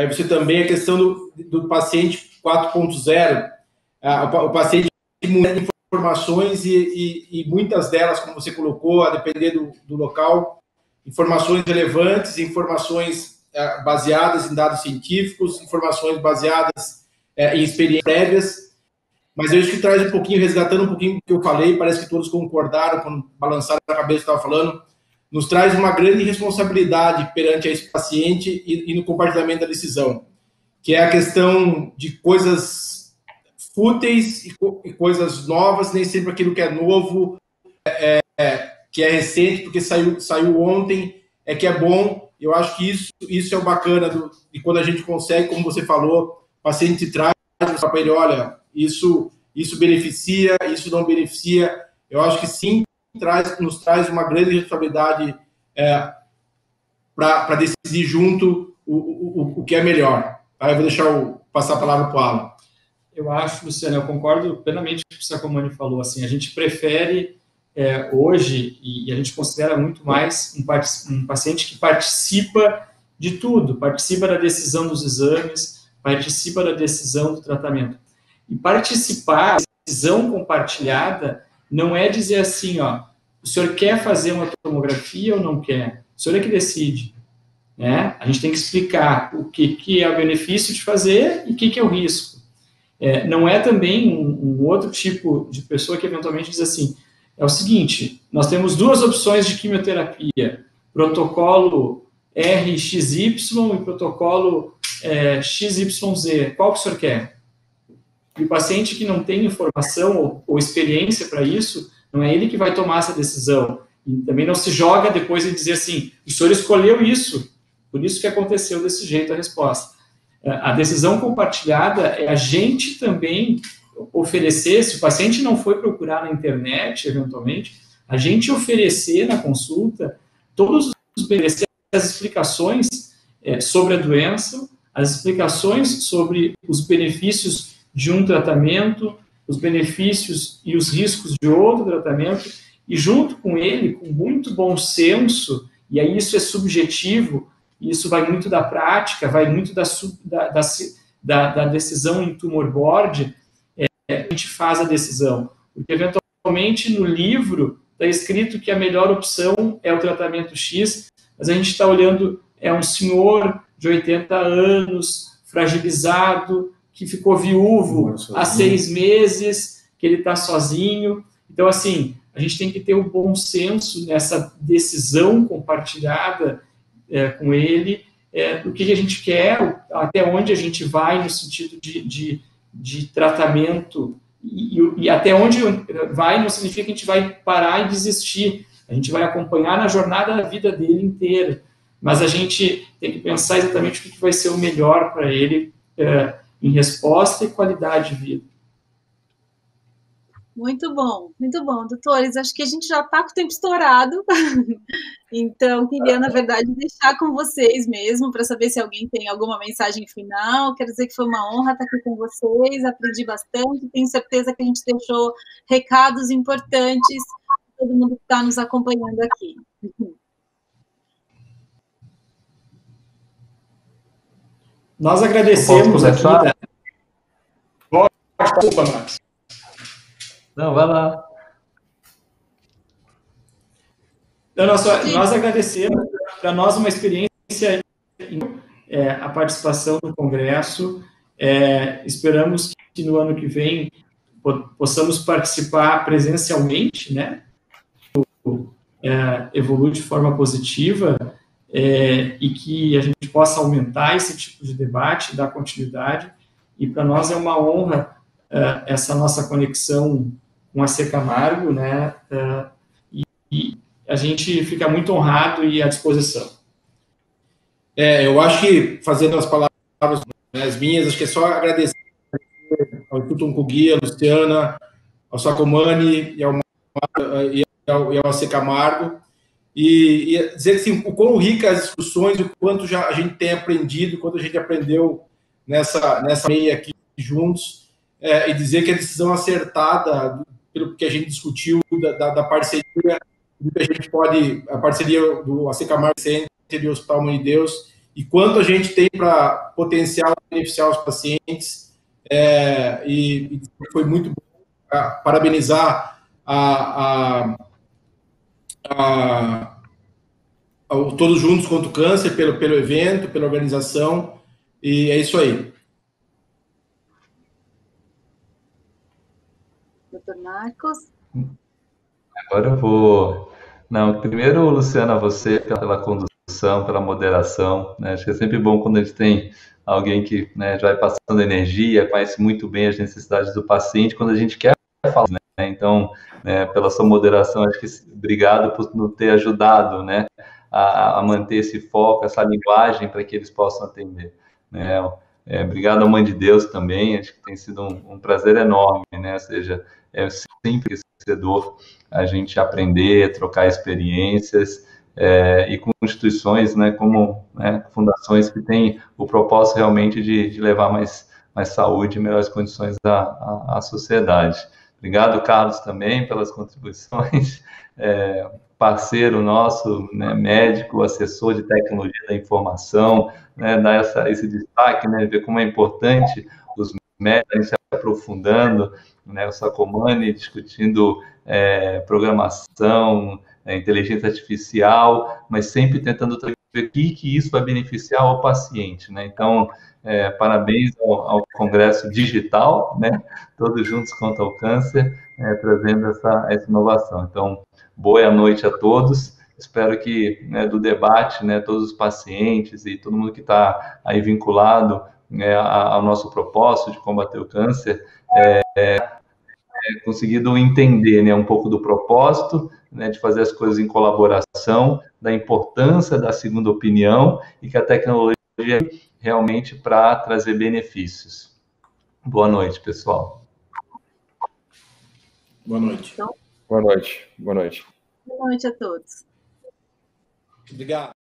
[SPEAKER 3] você também, a questão do paciente 4.0, o paciente informações e muitas delas, como você colocou, a depender do local, informações relevantes, informações baseadas em dados científicos, informações baseadas em experiências prévias. Mas eu acho que traz um pouquinho, resgatando um pouquinho do que eu falei, parece que todos concordaram quando balançaram a cabeça que eu estava falando, nos traz uma grande responsabilidade perante esse paciente e no compartilhamento da decisão, que é a questão de coisas fúteis e coisas novas, nem sempre aquilo que é novo, que é recente, porque saiu ontem, que é bom. Eu acho que isso é o bacana de quando a gente consegue, como você falou, o paciente traz para ele, olha, isso beneficia, isso não beneficia. Eu acho que sim, nos traz uma grande responsabilidade para decidir junto o que é melhor. Aí eu vou passar a palavra para o Alan.
[SPEAKER 5] Eu acho, Luciano, eu concordo plenamente com o que o Sacomani falou. Assim, a gente prefere hoje, e a gente considera muito mais um paciente que participa de tudo, participa da decisão dos exames, participa da decisão do tratamento. E participar, a decisão compartilhada, não é dizer assim, ó, o senhor quer fazer uma tomografia ou não quer? O senhor é que decide. Né? A gente tem que explicar o que é o benefício de fazer e o que é o risco. Não é também um outro tipo de pessoa que eventualmente diz assim, é o seguinte, nós temos duas opções de quimioterapia, protocolo RXY e protocolo XYZ, qual que o senhor quer? E o paciente que não tem informação ou experiência para isso, não é ele que vai tomar essa decisão. E também não se joga depois e dizer assim, o senhor escolheu isso, por isso que aconteceu desse jeito a resposta. A decisão compartilhada é a gente também oferecer, se o paciente não foi procurar na internet, eventualmente, a gente oferecer na consulta todos os benefícios, as explicações sobre a doença, as explicações sobre os benefícios de um tratamento, os benefícios e os riscos de outro tratamento, e junto com ele, com muito bom senso, e aí isso é subjetivo, isso vai muito da prática, vai muito da decisão em tumor board, a gente faz a decisão. Porque, eventualmente, no livro está escrito que a melhor opção é o tratamento X, mas a gente está olhando, um senhor de 80 anos, fragilizado, que ficou viúvo há 6 meses, que ele está sozinho. Então, assim, a gente tem que ter o bom senso nessa decisão compartilhada com ele, do que a gente quer, até onde a gente vai no sentido de tratamento, e até onde vai não significa que a gente vai parar e desistir, a gente vai acompanhar na jornada da vida dele inteira, mas a gente tem que pensar exatamente o que vai ser o melhor para ele em resposta e qualidade de vida.
[SPEAKER 1] Muito bom, doutores. Acho que a gente já está com o tempo estourado. Então, queria, na verdade, deixar com vocês mesmo, para saber se alguém tem alguma mensagem final. Quero dizer que foi uma honra estar aqui com vocês, aprendi bastante. Tenho certeza que a gente deixou recados importantes para todo mundo que está nos acompanhando aqui.
[SPEAKER 5] Nós agradecemos aqui. Desculpa, Marcos.
[SPEAKER 2] Não, vai lá.
[SPEAKER 5] Então, nós agradecemos, para nós uma experiência, a participação no Congresso, esperamos que no ano que vem possamos participar presencialmente, né, evoluir de forma positiva, e que a gente possa aumentar esse tipo de debate, dar continuidade, e para nós é uma honra essa nossa conexão com a Camargo, né, e a gente fica muito honrado e à disposição.
[SPEAKER 3] Eu acho que, fazendo as palavras as minhas, acho que é só agradecer ao Instituto Oncoguia, a Luciana, ao Sacomani e ao Camargo, e dizer assim, o quão rica as discussões, o quanto a gente tem aprendido, o quanto a gente aprendeu nessa meia aqui juntos, e dizer que a decisão acertada, pelo que a gente discutiu, da parceria, do que a gente pode, a parceria do Camargo Center e do Hospital Mãe de Deus, e quanto a gente tem para potencial beneficiar os pacientes, e foi muito bom. parabenizar Todos Juntos contra o Câncer pelo evento, pela organização, e é isso aí.
[SPEAKER 1] Dr. Marcos?
[SPEAKER 2] Agora eu vou... Não, primeiro, Luciana, você pela condução, pela moderação, né? Acho que é sempre bom quando a gente tem alguém que, né, já vai passando energia, conhece muito bem as necessidades do paciente, quando a gente quer falar, né? Então, pela sua moderação, acho que obrigado por nos ter ajudado, né, a manter esse foco, essa linguagem para que eles possam atender, né? Obrigado à Mãe de Deus também, acho que tem sido um prazer enorme, né? Ou seja, é sempre enriquecedor a gente aprender, trocar experiências, e com instituições, né, como, né, fundações que têm o propósito realmente de levar mais saúde e melhores condições à sociedade. Obrigado, Carlos, também pelas contribuições, parceiro nosso, né, médico, assessor de tecnologia da informação, né, dar esse destaque, né, ver como é importante os médicos se aprofundando, né, o Sacomani discutindo programação, inteligência artificial, mas sempre tentando ver o que isso vai beneficiar ao paciente, né? Então, parabéns ao Congresso Digital, né? Todos Juntos contra o Câncer, trazendo essa inovação. Então, boa noite a todos. Espero que, né, do debate, né, todos os pacientes e todo mundo que está aí vinculado, né, ao nosso propósito de combater o câncer, conseguido entender, né, um pouco do propósito, né, de fazer as coisas em colaboração, da importância da segunda opinião e que a tecnologia realmente para trazer benefícios. Boa noite, pessoal.
[SPEAKER 3] Boa noite.
[SPEAKER 4] Boa noite. Boa noite.
[SPEAKER 1] Boa noite a todos.
[SPEAKER 3] Obrigado.